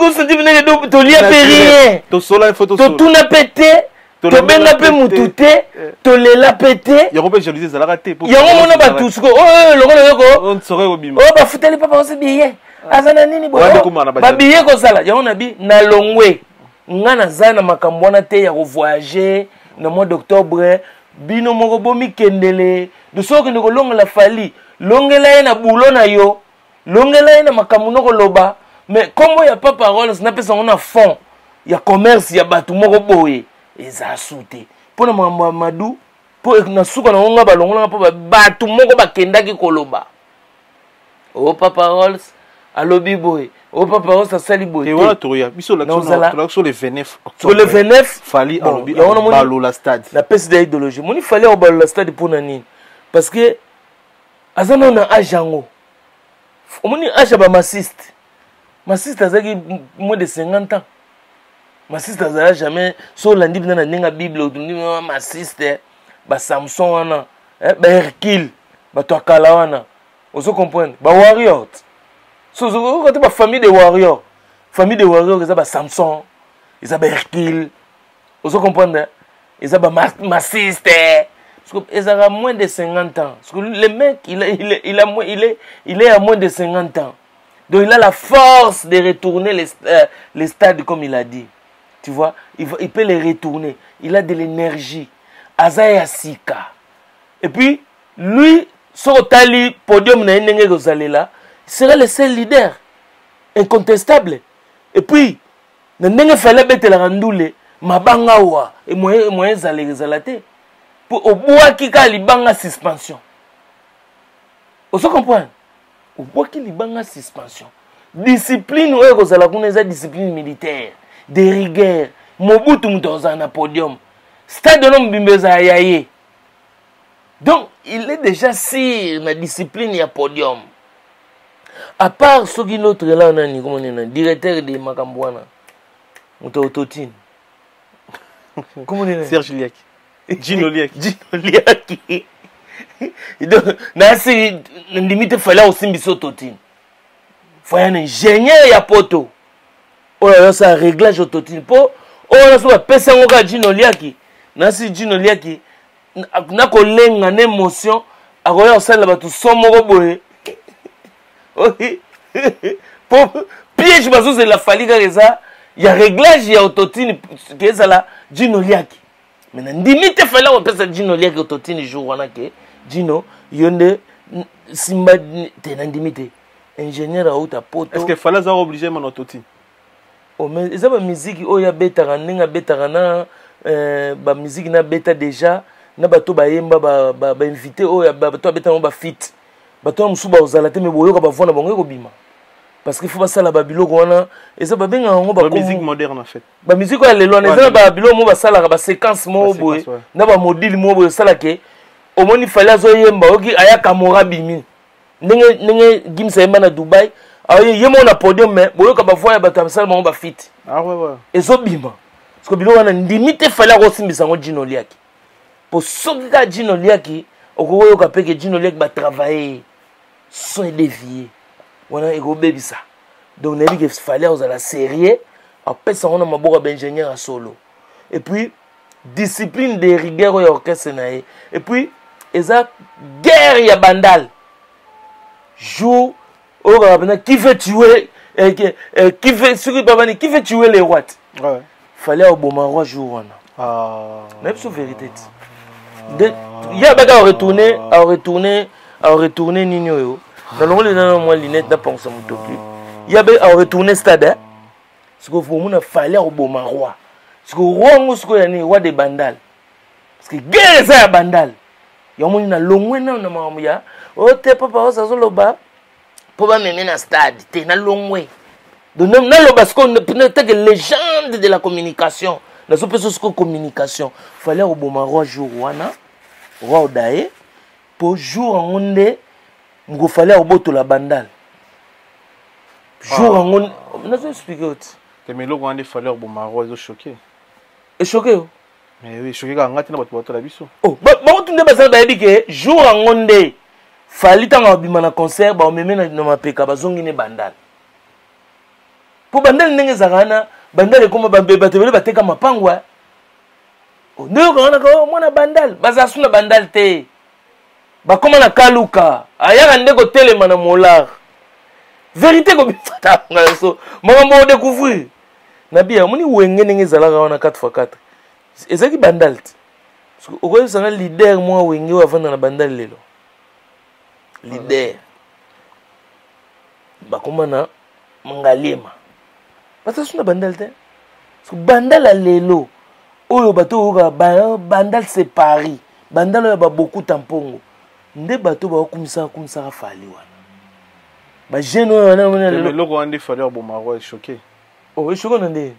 on se dit venez donc tolia rien to sola une photo to tuna pété to benga pe mutute to lela pété yango pe jalousie za la raté yango mona ba tous ko oh le ko on serait au bima oh ba futeli papa on se billet azana nini bo ba billet ko sala yango na bi na longwe ngana zana makambo na te ya voyager na mois d'octobre bino moko bomi kendele de soki ndiko longa la fali longela ye na bulo na yo longela ye na makambo noko loba mais kombo ya papa parole na pesa ngona fond ya commerce ya batu moko boye eza sute pona makambo madu po na suka na ngonga balongola po batu moko bakendaki koloba o papa Rolls alobi boye o papa Rolls asali boye et voilà toria biso la sur le 29 sur le 29 fali alobi balo la stade la peste d'idéologie moni fali au balo la stade pour nani parce que azana na ajango moni aja ba massiste azaki moins de 50 ans massiste azala jamais so landi bina na ninga bible otundi massiste ba Samson wana ba Hercule ba to kala wana oso comprendre ba warrior so ko ba famille de warrior ils ba Samson ils ba Hercule oso comprendre ils ba massiste ils ont moins de 50 ans parce que le mec il est à moins de 50 ans donc il a la force de retourner les stades comme il a dit. Tu vois, il peut les retourner. Il a de l'énergie. Azaya Sika. Et puis, lui, sur le podium, il sera le seul leader. Incontestable. Et puis, il fallait mettre la randoule. Mabangawa. Et moi, zalate. Pour au bois qui a libanga suspension. Vous comprenez? Au bois qui libanga suspension. Discipline, discipline militaire. De rigueur, Mobutu Moutoza na podium. Stade de l'homme Bimbeza Yaye. Donc, il est déjà sur la discipline et podium. À part ce qui l'autre là, on a un directeur de Makambouana. Moutotine. Comment on est? Serge Liaki. Gino Liaki. Donc, Nassi, limite, il fallait aussi Misso Totine. Il faut un ingénieur et un poteau. Oh là ça réglage autotine po oh là ça pesa ngoka Gino Liaki nasi Gino Liaki na kolenga na émotion akoya osala batu somoko boye OK po piège bazo c'est la fali ka ça il y a réglage ya autotine que ça là Gino Liaki mais na ndimite fala o pesa Gino Liaki autotine jour wana ke Gino yonde simba te na ndimite ingénieur a uta poto est-ce que fala za obligé mon autotine mais ils ont musique oya beta ninga beta na ba musique na beta déjà na bato ba yemba ba invité oya bato beta ba fit bato musuba ozala te me boyoka ba vona bango ko bima parce qu'il faut pas ça la babiloko wana eza ba benga ngo ba musique moderne en fait ba musique ya lelo eza ba bilo mo ba sala ba séquence mo boye na ba module mo boye sala ke omoni fala zo yemba oki aya kamora bimi ndenge gimsa yemba na Dubai aye yemo na podium mais boyoka ba voya ba tamsala mo ba fit ah ouais ezo bima parce que bilo wana ndimite fala ko simbisa ngo Gino Liaki pour soka Gino Liaki okoyoka peke Gino Liaki ba travailler sans dévier wana ego bebisa donc nebi que fallait aux la série après ça on a maboko d'ingénieur à solo et puis discipline de rigueur au orchestre naé et puis eza guerre ya bandal jour oh qui veut tuer qui veut tuer les rois ouais fallait au bon roi jour wana ah même sous vérité il y a baga à retourner nino yo dans le monde dans moi lunette n'a pas son topi il y a à retourner stade ce que vous mon fallait au bon roi ce que roi ngo ce que yani roi de bandal parce que guerre ça ya bandal ya mon na longwe na mamu ya o te papa ça zoloba pour ba mener na stade te na longwe donc na lo parce qu'on peut-être que légende de la communication na so peso ce communication fallait au bon roi jour wana roi odaye pour jour en onde il fallait au boto la bandal jour en onde na so expliquer Mais le grand fallait bon maro ils ont choqué. Et choqué. Mais oui, choqué quand ngati na bato la biso. Oh, ba tunde ba ça ba que jour en ngonde fali tanga bima na concert ba meme na mapeka bazongi ne bandal. Pour bandal ndenge zakana bandal comme ba batebele bateka mapangwa. Oh, ndeko kana ko mwana bandal bazasu na bandal te. Ba koma na kaluka ayaka ndeko telema na molar. Vérité ko bifata ngaso makambo découvrir. Nabi amuni wenge ndenge zalaka wana 4x4. Ezaki bandal. Parce que okoyo sanga leader moi wenge wa vanda na bandal lelo. Leader. Ba koma na mangalema. Bazasu na bandal te. Parce que bandal a lelo. Oyo bato oka bandal c'est Paris. Bandal ya ba beaucoup tampongo. Nde bato ba kumisa fali wana. Ba jeune wana wana le logo ande fallait bon maro choqué. Oh, choqué nande.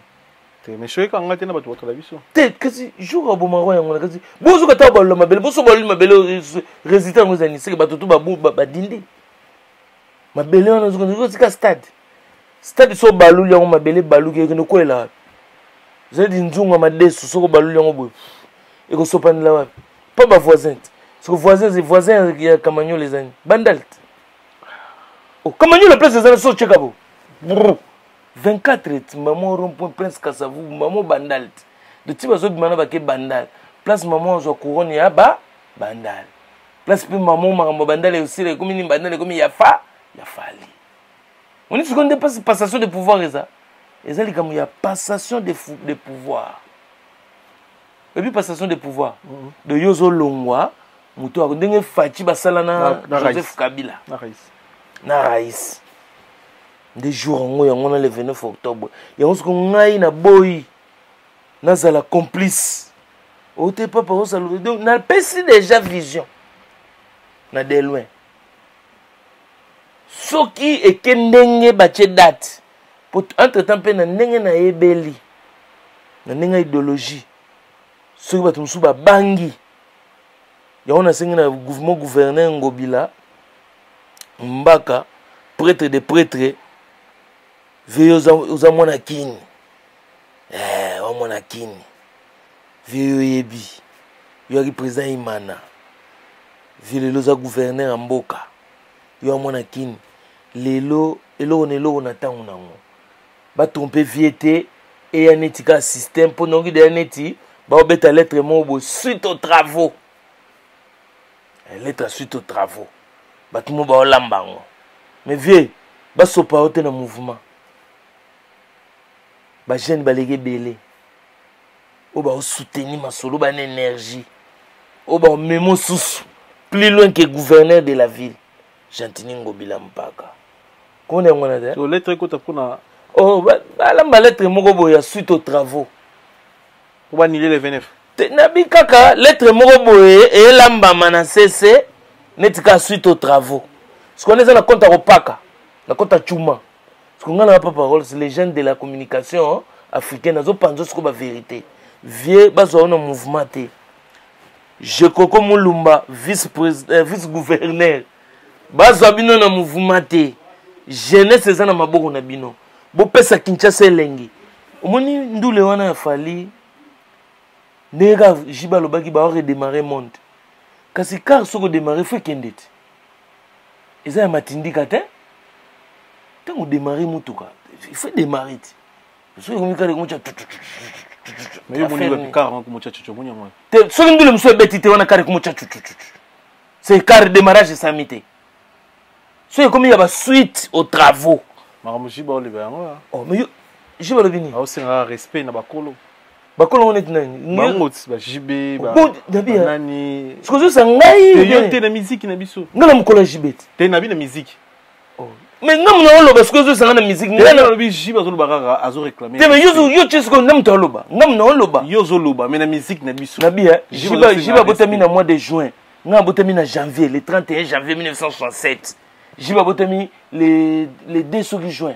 Mais choqué quand ngati na bato la biso. Te kasi jour bon maro yango kasi. Bozo ka ta ba lo mabele, bozo ba lo mabele résultat ngo zani seke bato to ba dindi. Mabele wana zo ka stade. Stade so balu yango mabele balu ke no kwela. Zedi nzunga madesu soko balu yango boy. E ko sopana la wapi. Pas ba voisin. Ce que voisin qui a Camagno les amis. Bandalt. Oh, Camagno la place des amis so chekabo. 24 maman rond-point Prince Kassavou, maman Bandalt. De type zo bimana ba ke Bandal. Place maman zo couronne ya ba Bandal. Place pe maman maman Bandal aussi les comme ni Bandal comme ya fali. On est seconde passation de pouvoir ça. Et ça comme il y a passation de pouvoir. Et puis passation de pouvoir. De Yozo Longwa muto ndenge fachi basala na Joseph Kabila na Raïs des jours ngo yango na le 29 octobre yango ce ngai na boy nazala complice ote papa osalo donc na pesi déjà vision na de loin soki ekendenge bache date pour entre temps pe na ndenge na ebeli na ndenge idéologie soki bato musu ba bangi. Il y a un mouvement gouverneur Ngobila, Mbaka, prêtre de prêtres, vieux aux amonakini. Amonakini. Vieux Yebi. Il y a le président Imana. Vieux les gouverneur Mboka. Il y a amonakini. Lelo, on est là, on attend. Ba tromper viété et un étika système pour nous guider un éti. Ba obéta lettre mot suite aux travaux. Lettre suite aux travaux. Batumo ba olambango. Mais vieux, ba sopa ote na mouvement. Ba jeune balege belé. O ba soutenir ma solo ba énergie. O ba memo sous plus loin que gouverneur de la ville. Jantini Ngobila Mpaka. Qu'on est ngona de. So lettre ko tapuna. Oh ba la lettre moko boya suite aux travaux. Pour ba nier le 29. Nabi kaka lettre moko boye et lamba mana cessé netika suite aux travaux. Ce qu'on est dans la compte à Opaka, la compte à Chouma. Ce qu'on a la parole, c'est les jeunes de la communication africaine. Ils ont pensé ce que la vérité. Vieux, ils ont un mouvement. Je Koko Moulumba, vice-gouverneur. Ils ont un mouvement. Jeunesse, c'est ça, maboko na bino. Bo pesa Kinshasa elengi. Omoni ndule wana fali. Nega jiba lobaki ba redémarrer monde. Kasi car soko démarrer faut kendet. Eza ya matindika te. Tango démarrer mutuka. Il faut démarrer. Soko komi kale komocha. Mais yo moni ba car komocha chuchu moni ngwa. Te soko ndule mso beti te wana kare komocha chuchu. C'est car démarrage samité. Soko komi ya ba suite aux travaux. Maramu jiba ole ba yango. Oh mais yo jiba lobini. Ah c'est un respect na bakolo. Bakolo on est nani bangots ba jibe ba nani ce que ça ngai yo te na musique na biso ngala mukolo jibet te na bi na musique oh mais ngam na oloba ce que ça na musique ngala na bi jibe zo loba azo réclamer te mais yo tchesko ngam to oloba ngam na oloba yo zo loba mais na musique na biso na bi jiba botami na mois de juin ngam botami na janvier le 31 janvier 1967 jiba botami le 2 juin.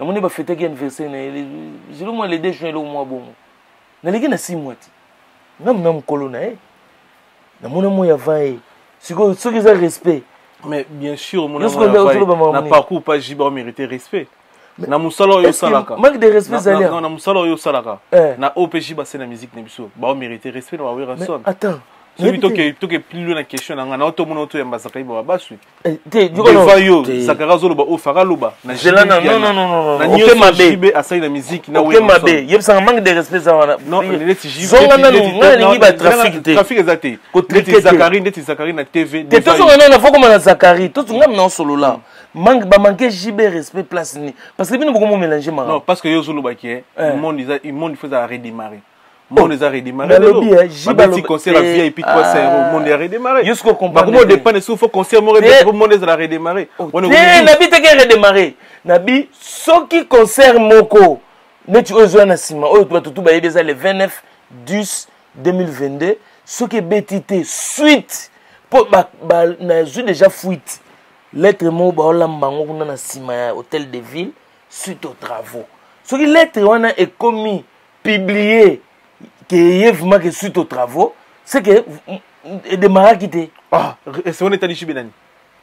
Na moni ba fête anniversaire na je le mois le 2 juin le mois bon. Na leki na 6 mois. Ngam kolona na mona mo ya vai. Siko ça respect. Mais bien sûr mon na parcours pas jiba mériter respect. na musalo yo salaka manque de respect zalia non na musalo yo salaka na OPJ ba c'est la musique na biso ba mériter respect na wera son attends celui que plus loin la question na na auto mono to yamba sakai ba basu te yo sakara zolo ba o fara loba na non ok mabe asai na musique na ok mabe yebsa manque de respect za wana non neti jibe zonga na ngi ba trafic ezate neti Zakari na TV te to zonga na foko na Zakari to zonga na solo là manque ba manquer jibe respect place ni parce que bino beaucoup mélanger mara non parce que yo zolo ba ki le monde faut à redémarrer monde les a redémarré le concert à VIP 300 €, monde a redémarré jusqu'au comprendre comment dépend de faut concert mo monde les a redémarré nabi te ke redémarrer nabi soki concert moko neti ozo na sima oyo tout ba yebeza le 29 10 2022 soki betité suite po ba na ju déjà fuite lettre mo ba olambango kuna na sima ya hôtel de ville suite aux travaux soki lettre wana est commis publié que vraiment que suite aux travaux, c'est que démarrer quitter. Ah, c'est on est allé chiber nani.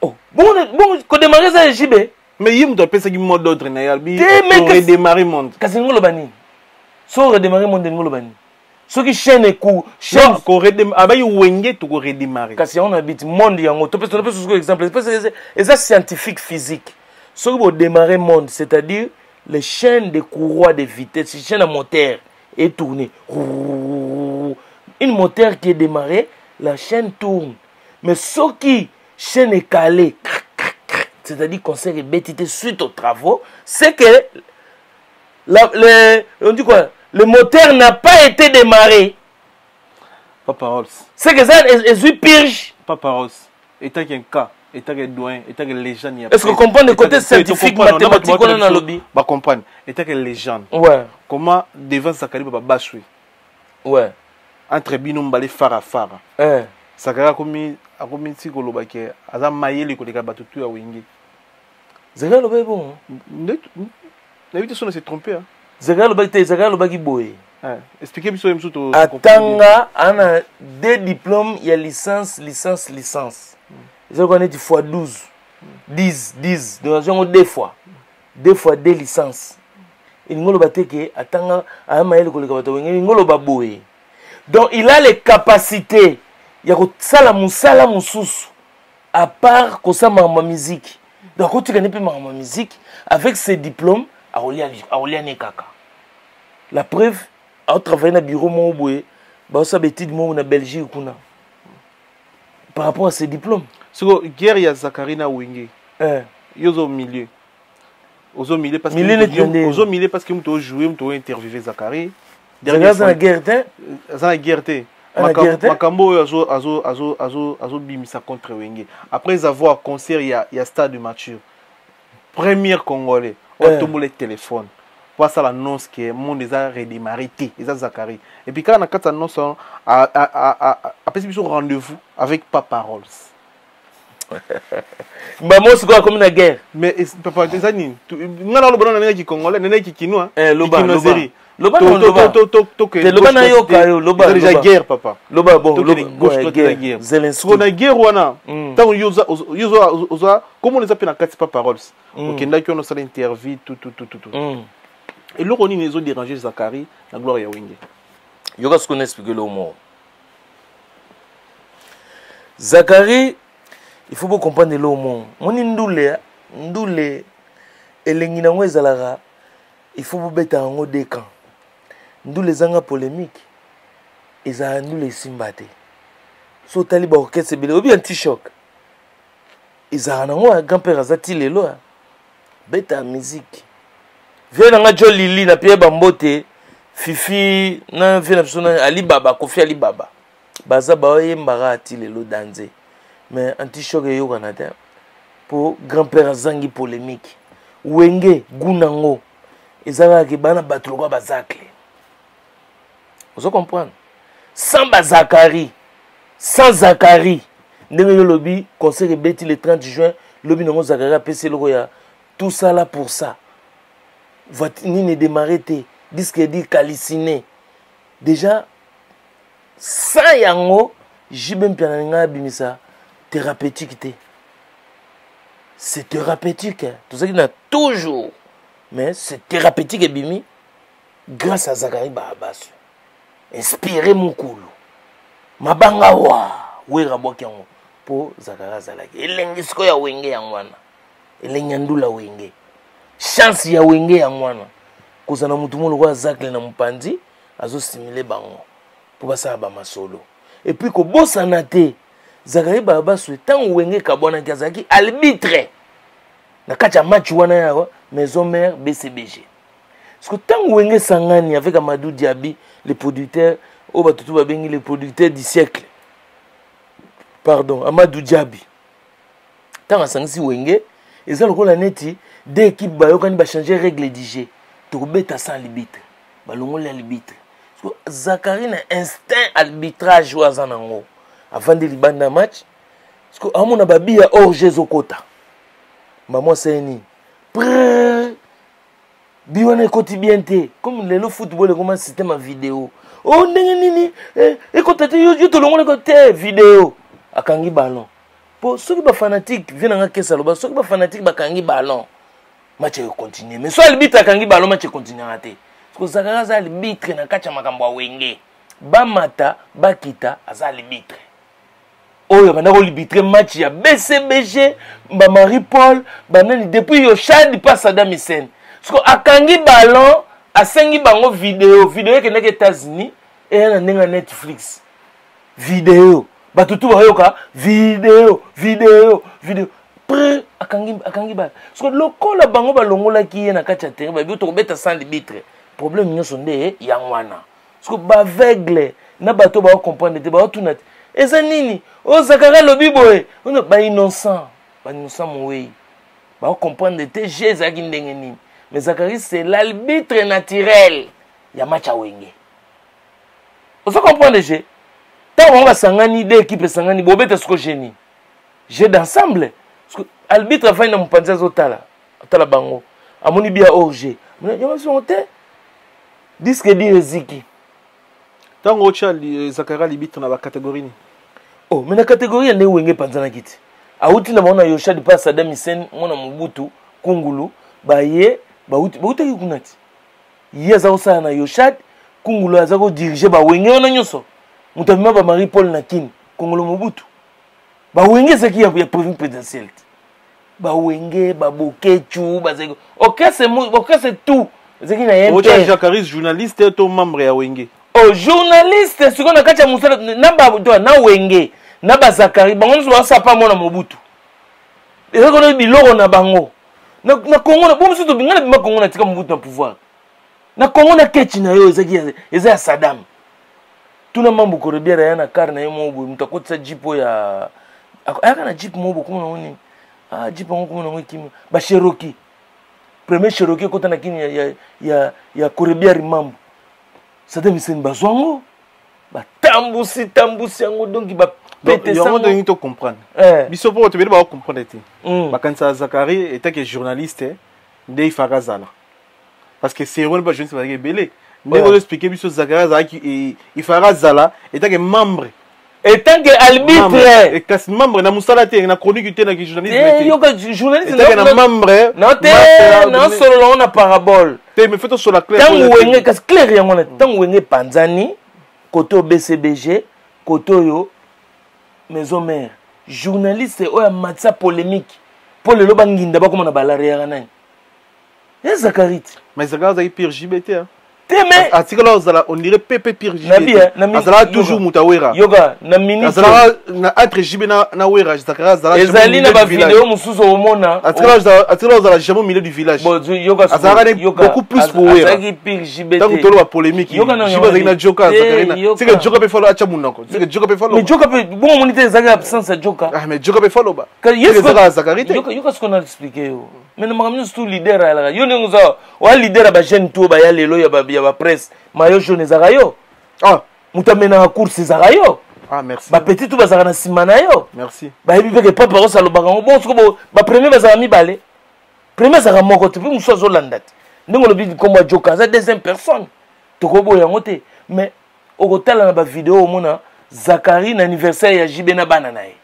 Oh, bon, qu'on démarrer ça chiber. Mais il me doit penser qu'il mode d'ordre na yalbi. Pour redémarrer monde. Kasi ngolo bani. So redémarrer monde ngolo bani. So qui chaîne coup, chaîne ko redémarrer abayi wenge to ko redémarrer. Kasi on habite monde yango. To peut sur exemple, c'est ça scientifique physique. So qui démarrer monde, c'est-à-dire les chaînes de courroies de vitesse, les chaînes à moteur est tournée. Une moteur qui est démarrée, la chaîne tourne. Mais ce qui chaîne est calée, c'est-à-dire qu'on s'est rébétité suite aux travaux, c'est que on dit quoi? Le moteur n'a pas été démarré. Papa Rolls. C'est que ça est purge. Papa Rolls. Étant qu'un cas, étant qu'un douin, étant qu'un légende. Est-ce qu'on comprend le côté scientifique, mathématique qu'on a dans le lobby? Bah comprendre. Étant qu'un légende. Ouais. Comment devant Zakari va bâcher? Ouais. Entre binum balé fara. Sakara komi si koloba ke aza mayele ko deka batutu ya wingi. Zakara loba bon. N'avait son s'est trompé hein. Zakara loba ki boye. Expliquez biso yemsu to atanga ana deux diplômes, il y a licence. Ils ont connaît fois 12. 10. Donc on deux fois deux licences. Ingolo bateke atanga amaele ko leka bato ngolo baboye. Donc il a les capacités ya ko sala musala mususu à part ko sa ma musique. Donc quand tu connais pas ma musique avec ses diplômes à Olia Nekaka. La preuve a travaillé dans le bureau mon boye ba sa betide mo na Belgique kuna. Par rapport à ses diplômes. So guerre ya Zakari na Wenge. Yozo au milieu. Aux milieu parce que nous jouer, nous interviewer Zakari. Derrière ça la guerre la guerre Makambo azo bimisa contre Wenge. Après avoir concert il y a stade de mature. Premier congolais, on tombe le téléphone. Voilà ça l'annonce que monde les a redémarré ils a Zakari. Et puis quand on a quatre annonces après c'est rendez-vous avec Papa Rolls. Maman c'est quoi comme une guerre. Mais papa des années ngana lo bona nene ki congolais nene ki kinois loba loba na yo kayo loba déjà guerre papa loba bon guerre Zelensky on a guerre wana tant yoza comment les appelle na kati Papa Rolls okenda ki on sala interview tout et là on les ont dérangé Zakari la gloire ya Wenge yoga ce qu'on explique le mot Zakari. Il faut comprendre le mot. Mon ndoule elengi nango ezalaka il faut beta ngo dekan. Ndoule zanga polémique. Eza ndoule simbate. So taliba orchestre bele obi anti-choc. Eza nango grand-père azati lelo. Beta musique. Viens nanga Jolili na Pierre Bambote, Fifi na vient na Alibaba, Kofi Alibaba. Baza ba yembara ati lelo danze. Mais anti-choc est au Canada pour grand-père Zangi polémique. Wenge, Gunango, Ezara qui bana batloga bazakle. Vous comprenez? Sans Zakari, le lobby, conseil Betty le 30 juin, lobby non Zakari a PC le roya. Tout ça là pour ça. Vatini ne démarrer disque dit caliciné. Déjà, sans yango, jibem piananga bimisa. Thérapeutique. C'est thérapeutique. Tout ça qui n'a toujours mais c'est thérapeutique et bimi grâce à Zakari Bahabasu. Inspiré Mukulu. Mabanga wa wera bokiango po Zakara Zalaki. Elengisko ya wenge yangwana. Elenyandula wenge. Chance ya wenge yangwana. Kozana mutu molo kwa Zakle na mpanzi azo stimuler bango po basala ba masolo. Et puis ko bosana te Zakari Bahabasu tant wenge kabona kazaki arbitre. Na kacha match wana yawa maison mère BCBG. Parce que tant wenge sangani avec Amadou Diaby les producteurs au batutu babengi les producteurs du siècle. Pardon, Amadou Diaby. Tant asangisi wenge eza lokola neti deux équipes bayokani ba changer règle du jeu. Tokobeta sans arbitre. Balongoli arbitre. Parce que Zakari na instinct arbitrage wazanango. Avant de libanda match. Parce que amona babi ya hors jeu zokota. Maman Seni. Biwana ekoti bien te. Comme le football comme un système en vidéo. Oh ndenge nini ekota te yo to longola ko te vidéo. Akangi ballon. Po ceux qui ba fanatique viennent nga kesa loba ceux qui ba fanatique bakangi ballon. Match continue. Mais soit arbitre akangi ballon match continue raté. Parce que Zakara za arbitre na kacha makambo wenge. Ba mata bakita aza arbitre. Oyo bana ko arbitre match ya BCBG ba Marie Paul banani depuis yo Chad pas Saddam Hussein. Parce que akangi ballon asengi bango vidéo ke neke États-Unis et na nenga Netflix. Vidéo batutu bayoka vidéo pre akangi ba. Parce que lokola bango balongola ki na kacha terrain ba bi to beta sans arbitre. Problème nyonso nde yangwana. Parce que ba aveugle na bato ba comprendre te ba tunat. Eza nini? O Zakara lobi boye. On ba innocent mowe. Ba comprendre te Jésus ki ndenge nini. Mais Zakari c'est l'arbitre naturel. Ya match a wenge. Vous comprenez je? Tant on va sangani deux équipes sangani bobeta sko génie. Jeu d'ensemble. Parce que arbitre fa na mpanza zotala. Atala bango. Amoni bia orge. Yama sonte. Disque di Eziki. Tant ocha Zakara arbitre na ba catégorie ni. Oh, mais na catégorie ne wenge panzana kiti. Auti na mona Yosha di pas Saddam Hussein mona Mobutu Kungulu baye bauti ki kunati. Yeza osa na Yosha Kungulu azako diriger ba wenge ona nyoso. Mutabima ba Marie Paul na kin Kongolo Mobutu. Ba wenge c'est qui ya province présidentielle. Ba wenge ba bokechu ba zego. OK c'est tout. C'est qui na yempe. Ocha Zakari journaliste et to membre ya wenge. Oh journaliste ce qu'on a kacha musala na wenge na ba Zakari bango so sa pa mona Mobutu. Eza ko biloko na bango. Na Congo na bomso to bingana bima Congo na tika Mobutu na pouvoir. Na Congo na kechi na yo eza ya Saddam. Tuna mambo ko rebiera yana kar na yemo bo mutakotsa jipo ya aka na jipo mobo kuma na woni. Ah jipo ngo kuma na wiki ba Cherokee. Premier Cherokee kota na kini ya korebiari mambo. Saddam Hussein bazwango ba tambusi yango donc ba pété ça. On doit tout comprendre. Biso pour te ba comprendre te. Ba kansa Zakari était que journaliste de Farazala. Parce que c'est rôle ba je ne sais pas belé. Mais on expliquer biso Zakari et Farazala était que membre. Et tant que arbitre et que membre na musala te na chronique te na journaliste. Yoka journaliste na membre. Non solo on a parabole. Mais fais-toi sur la claire. Tant wenge kas clair yango na tant wenge panzani koto BCBG koto yo maison mère journaliste oya matsa polémique pour le loba nginda ba komona balare ya nani. Ya Zakari. Mais Zakari za pire JBT hein. Mais on dirait Pepe Pire Azala toujours Moutawera. Yoga, na ministre. Na entre JB na Wera, Zakara Azala. Ezali na ba vidéo mususu omona. Azala jamais au milieu du village. Azala beaucoup plus pour Wera. Azala Pire JB. Tant que tolo la polémique. JB na Joka Zakarina. C'est que Joka peut follow acha munako. C'est que Joka peut follow. Mais Joka peut bon moniter Zaga absence à Joka. Ah mais Joka peut follow ba. Yoka ce qu'on a expliqué. Mais nous avons tout leader là. Yo ne nous a wa leader ba jeune tout ba ya lelo ya ba presse. Mayo jaune zarayo. Ah, mutamena na course zarayo. Ah merci. Ba petit tout ba zara na simana yo. Merci. Ba yebi pe papa ko salo bakango bon soko ba premier ba zara mi balé. Premier zara moko te pe muso zo landati. Ndingo lobi comme Joka za deuxième personne. To ko bo yango te. Mais au hôtel na ba vidéo mona Zakari na anniversaire ya JB na bana nae.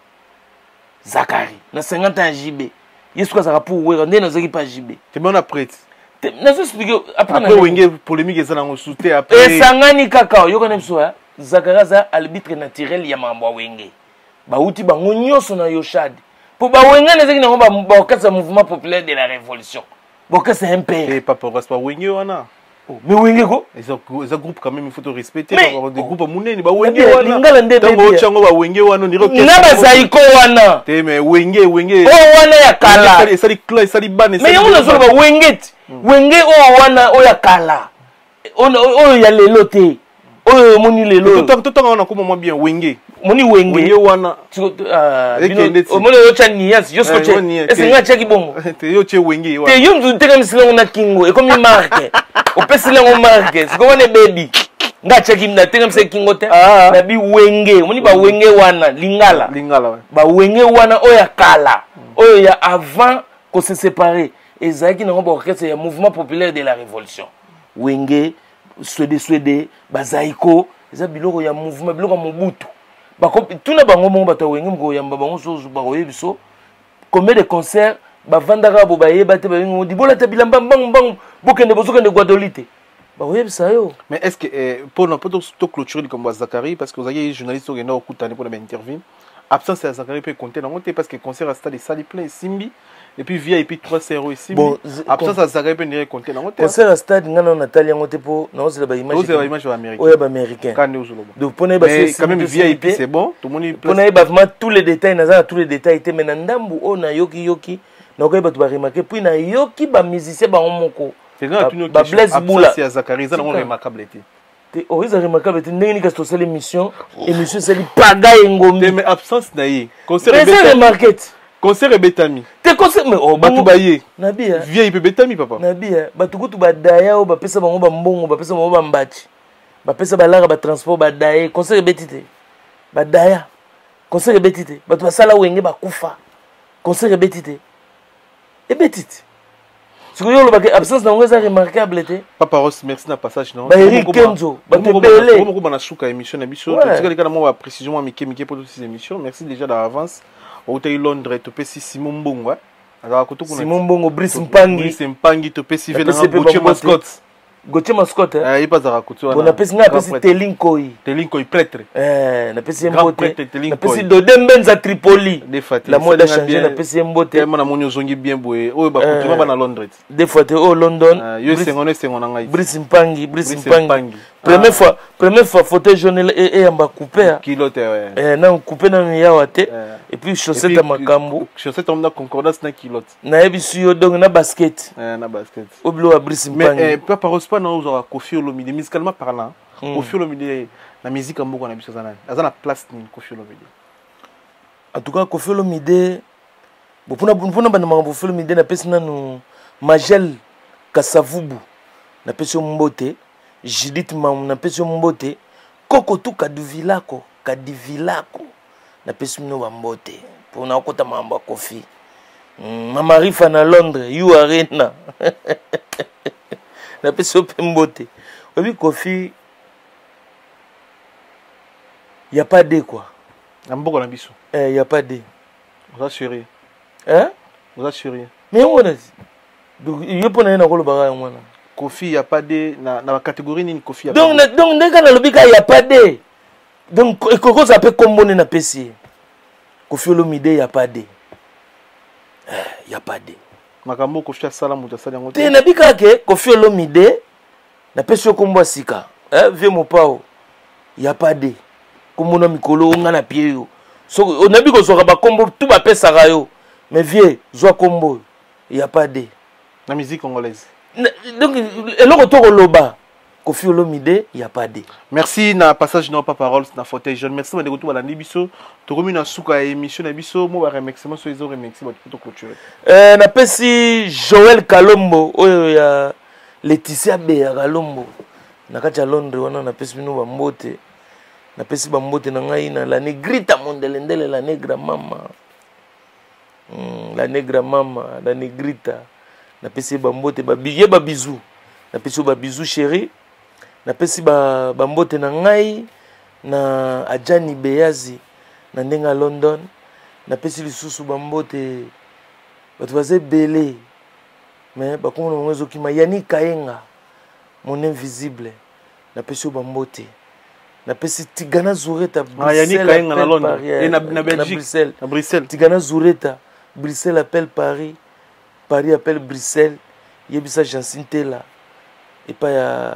Zakari na 50 ans JB. Yesu kwa zara pour wera ndena zaki pa JB. Te mona prête. nazo expliquer après wenge polémique ezana ngosuté après esangani kaka yo kana biso Zakara za arbitre naturel ya mambo wenge bauti bango nyonso na Yoshad po ba wenge nezeki nango ba okasa mouvement populaire de la révolution bokasa MP et pas pour pas wenge wana mais wenge ko eza groupe quand même il faut respecter des groupes munene ba wenge wana ngala ndebe tango chango ba wenge wana ni rocket na bazaiko wana te mais wenge wana ya kala esali clan esali ban mais on a ba wenge wenge wana ya kala oyo ya lelo te oyo moni lelo toto wana ko mo bien wenge moni wenge wana omoni yo cha nias yo skoche esenga cha kibongo te yo che wenge wana te yo mtu teka misilango na kingo ekomi marque opesilango marque siko wana baby nga cha kimna teka mse kingo te na bi wenge moni ba wenge wana lingala ba wenge wana oya kala oyo ya avant qu'on se séparer ezaki na ba orchestre ya mouvement populaire de la révolution wenge swede bazaiko eza biloko ya mouvement biloko mobutu bakopi tuna bango mo bato wenge mko yamba bango sozo bakoye biso combien de concerts bavandaka bo bayeba te bango dibola ta bilamba mbang bokende bozokende Guadolite bakoye bisa yo. Mais est-ce que pour to clôturer comme Zakari parce que vous avez journaliste au Gena okutane pour l'interview absence de Zakari peut compter dans parce que concert à stade sali plein Simbi et puis VIP 3-0 ici bon absence à Zakari peut dire compter dans concert à stade ngana Natalia ngote po na ose ba image américaine oya ba américain donc pona ba quand même VIP c'est bon tout le monde pona ba vraiment tous les détails na tous les détails te mais na ndambu ona yoki na ko ba to ba remarquer puis na yoki ba musicien ba moko ba Blaise Boula c'est Zakari ça non remarquable était te oriza remarquable te ndenge ni ka to sala émission c'est li paga engombi mais absence na yi concert concert betami te concert mais batu baye nabia vieille pe betami papa nabia batu kutu badaya o bapesa bango ba mbongo bapesa bango ba mbati bapesa balara ba transport badaye concert betite badaya concert betite batu basala wenge bakufa concert betite betite ce que yo lo ba absence na ngeza remarquable te papa Ross merci na passage non ba Eric Kenzo ba tebele ko bana suka émission na biso tika kana mo ba précision mo mike pour toutes ces émissions merci déjà d'avance au hôtel Londres to pesi Simon Mbongo alors ko to kuna Simon Mbongo Brice Mpangi to pesi venanga Gauthier Mascotte il pas à raconter on a pesi nga pesi Telinkoi prêtre na pesi mbote na pesi Dodembenza Tripoli la mode a changé na pesi mbote tellement na moni ozongi bien boye oyo ba kutuma bana Londres des fois te au London yo sengo ngai Brice Mpangi première fois fauteuil jaune et amba coupé kilote na coupé na yawa te et puis chaussette à makambo chaussette on a concordance na kilote na ebisu yo donc na basket oblo a Brice Mpangi mais papa pas na ozo Koffi Olomide musicalement parlant Koffi Olomide la musique en beaucoup na biso zana azana place ni Koffi Olomide en tout cas Koffi Olomide bopuna bana Koffi Olomide na pesi nanu Magel Kasavubu na pesi mbote Judith Mam na pesi mbote Koko tu Kadivilako na pesi mno mbote pour na okota mamba Koffi Mama Rifa na Londres you arena na peso pembote obi Koffi y a pas de quoi amboko na biso y a pas de vous assurez vous assurez mais on a donc il y a pas na ko lo baga ngwana Koffi y a pas de na catégorie ni Koffi y a donc ndeka na lobika y a pas de donc ekoko ça peut combiner na pesi Koffi Olomide y a pas de y a pas de makambo Koffi asala muta sala ngote te na bika ke Koffi Olomide na pesi kombo sika vie mopao y a pas de komona mikolo nga na pied yo so na biko soka ba kombo tout ba pesa ga yo mais vie zwa kombo y a pas de na musique congolaise donc eloko to koloba Koffi Olomide y a pas de merci na passage na papa Rolls na fauteuil jeune merci ba de retour la biso to komi na suka émission na biso mo ba remerciement so izo remercier ba to clôturer na pesi Joël Kalombo oyo ya Laetitia Beya Kalombo na kati ya Londres wana na pesi bino ba mbote na pesi ba mbote na ngai na la negrita mondelendele la negra mama la negrita na pesi ba mbote ba bisou na pesi ba bisou chéri na pesi ba mbote na ngai na Ajani Beyazi na ndenga London na pesi lisusu ba mbote batu baze belé mais bakomona bango ezokima Yani Kayenga mon invisible napesi yo bambote napesi Tigana Zureta Yani Kayenga na Londres et na Belgique na Bruxelles Tigana Zureta Bruxelles appelle Paris Paris appelle Bruxelles yebisa Jancine Tela et pas ya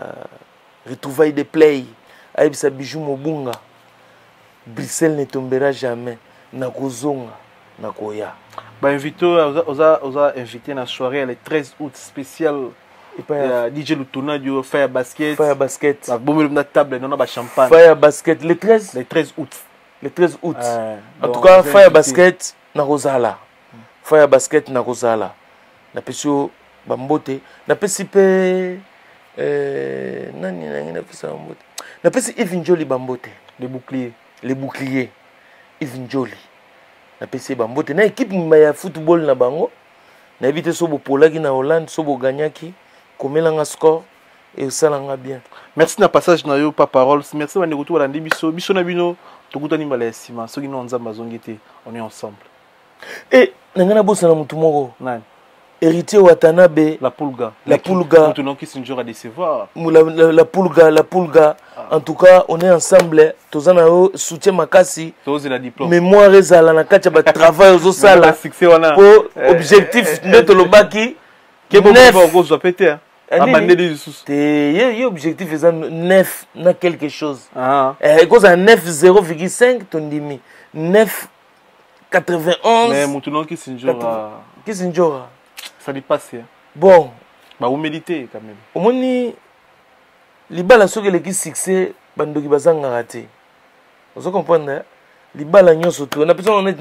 retrouvailles de play ayebisa Bijou Mobunga Bruxelles ne tombera jamais nakozonga nakoya invité oza invité na soirée le 13 août spécial DJ Lutuna du Fire Basket bombe na table non ba champagne Fire Basket le 13 août en tout cas Fire Basket na Rosala Fire Basket na Rosala na pesio bambote na pesi pe nani na pesi bambote na pesi Yves Njoli bambote les boucliers Yves Njoli na pesi bambote na équipe ya football na bango na éviter sobo polaki na Hollande sobo gagnaki komelanga score et salanga bien. Merci na passage na yo pa parole. Merci ba ndeko to balandi biso na bino tokutani mbala ya sima soki no nzamba zongete on est ensemble. Et nangana bossa na mutu moko nani héritier Watanabe la Pulga mutu non qui s'injure à décevoir la Pulga en tout cas on est ensemble tozana yo soutien makasi tozela diplôme mémoire ezala na kati ba travail ozo sala succès wana pour objectif ndeto lobaki ke bo ko zo péter abandé des sous te objectif eza 9 na quelque chose cause à 9,0,5 tondimi 9,91 mais mutu non qui s'injure ça dépasse bon bah vous méditez quand même au moins libala soki eleki succès bandoki bazangaka te ozo comprendre libala nyonso to na pesa honnête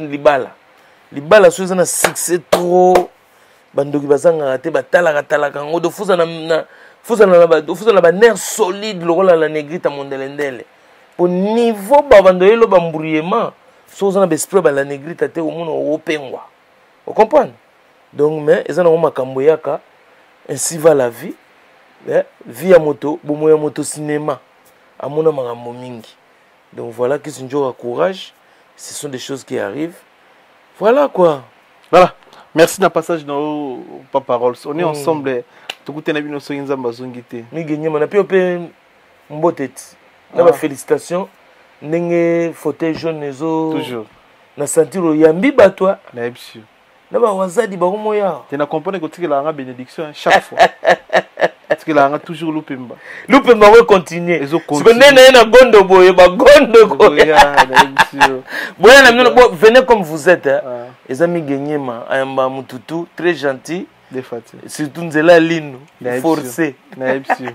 libala soki eza na succès trop bandoki bazangaka te batalaka ngo dofuza na banerf solide lokola la negrita mondelendele po niveau babandoyelo bambrouillement soki oza na baesprit bala negrita te omona opengwa ocomprendre donc mais eza nango makambo yaka ainsi va la vie vie ya moto bomo ya moto cinéma amona makambo mingi donc voilà que c'est un courage ce sont des choses qui arrivent voilà quoi voilà merci na passage na pa parole on est ensemble tokutena bino so nzamba zongite migenyema na pe mboteti na ba félicitations ndenge fauteuil jaune ezo toujours na sentiro yambi batwa na ebisi na ba wazadi ba moya te na comprendre que tikela nga bénédiction chaque fois tikela nga toujours lupemba we continuer parce que nene na gondo boye ba gondo ko boya na mino venez comme vous êtes les amis genyema ayamba mututu très gentil surtout nzela lino forcé na ebisi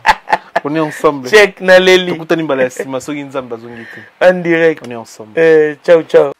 on est ensemble check na leli tokutani mbala ya sima soki nzamba zongite en direct on est ensemble ciao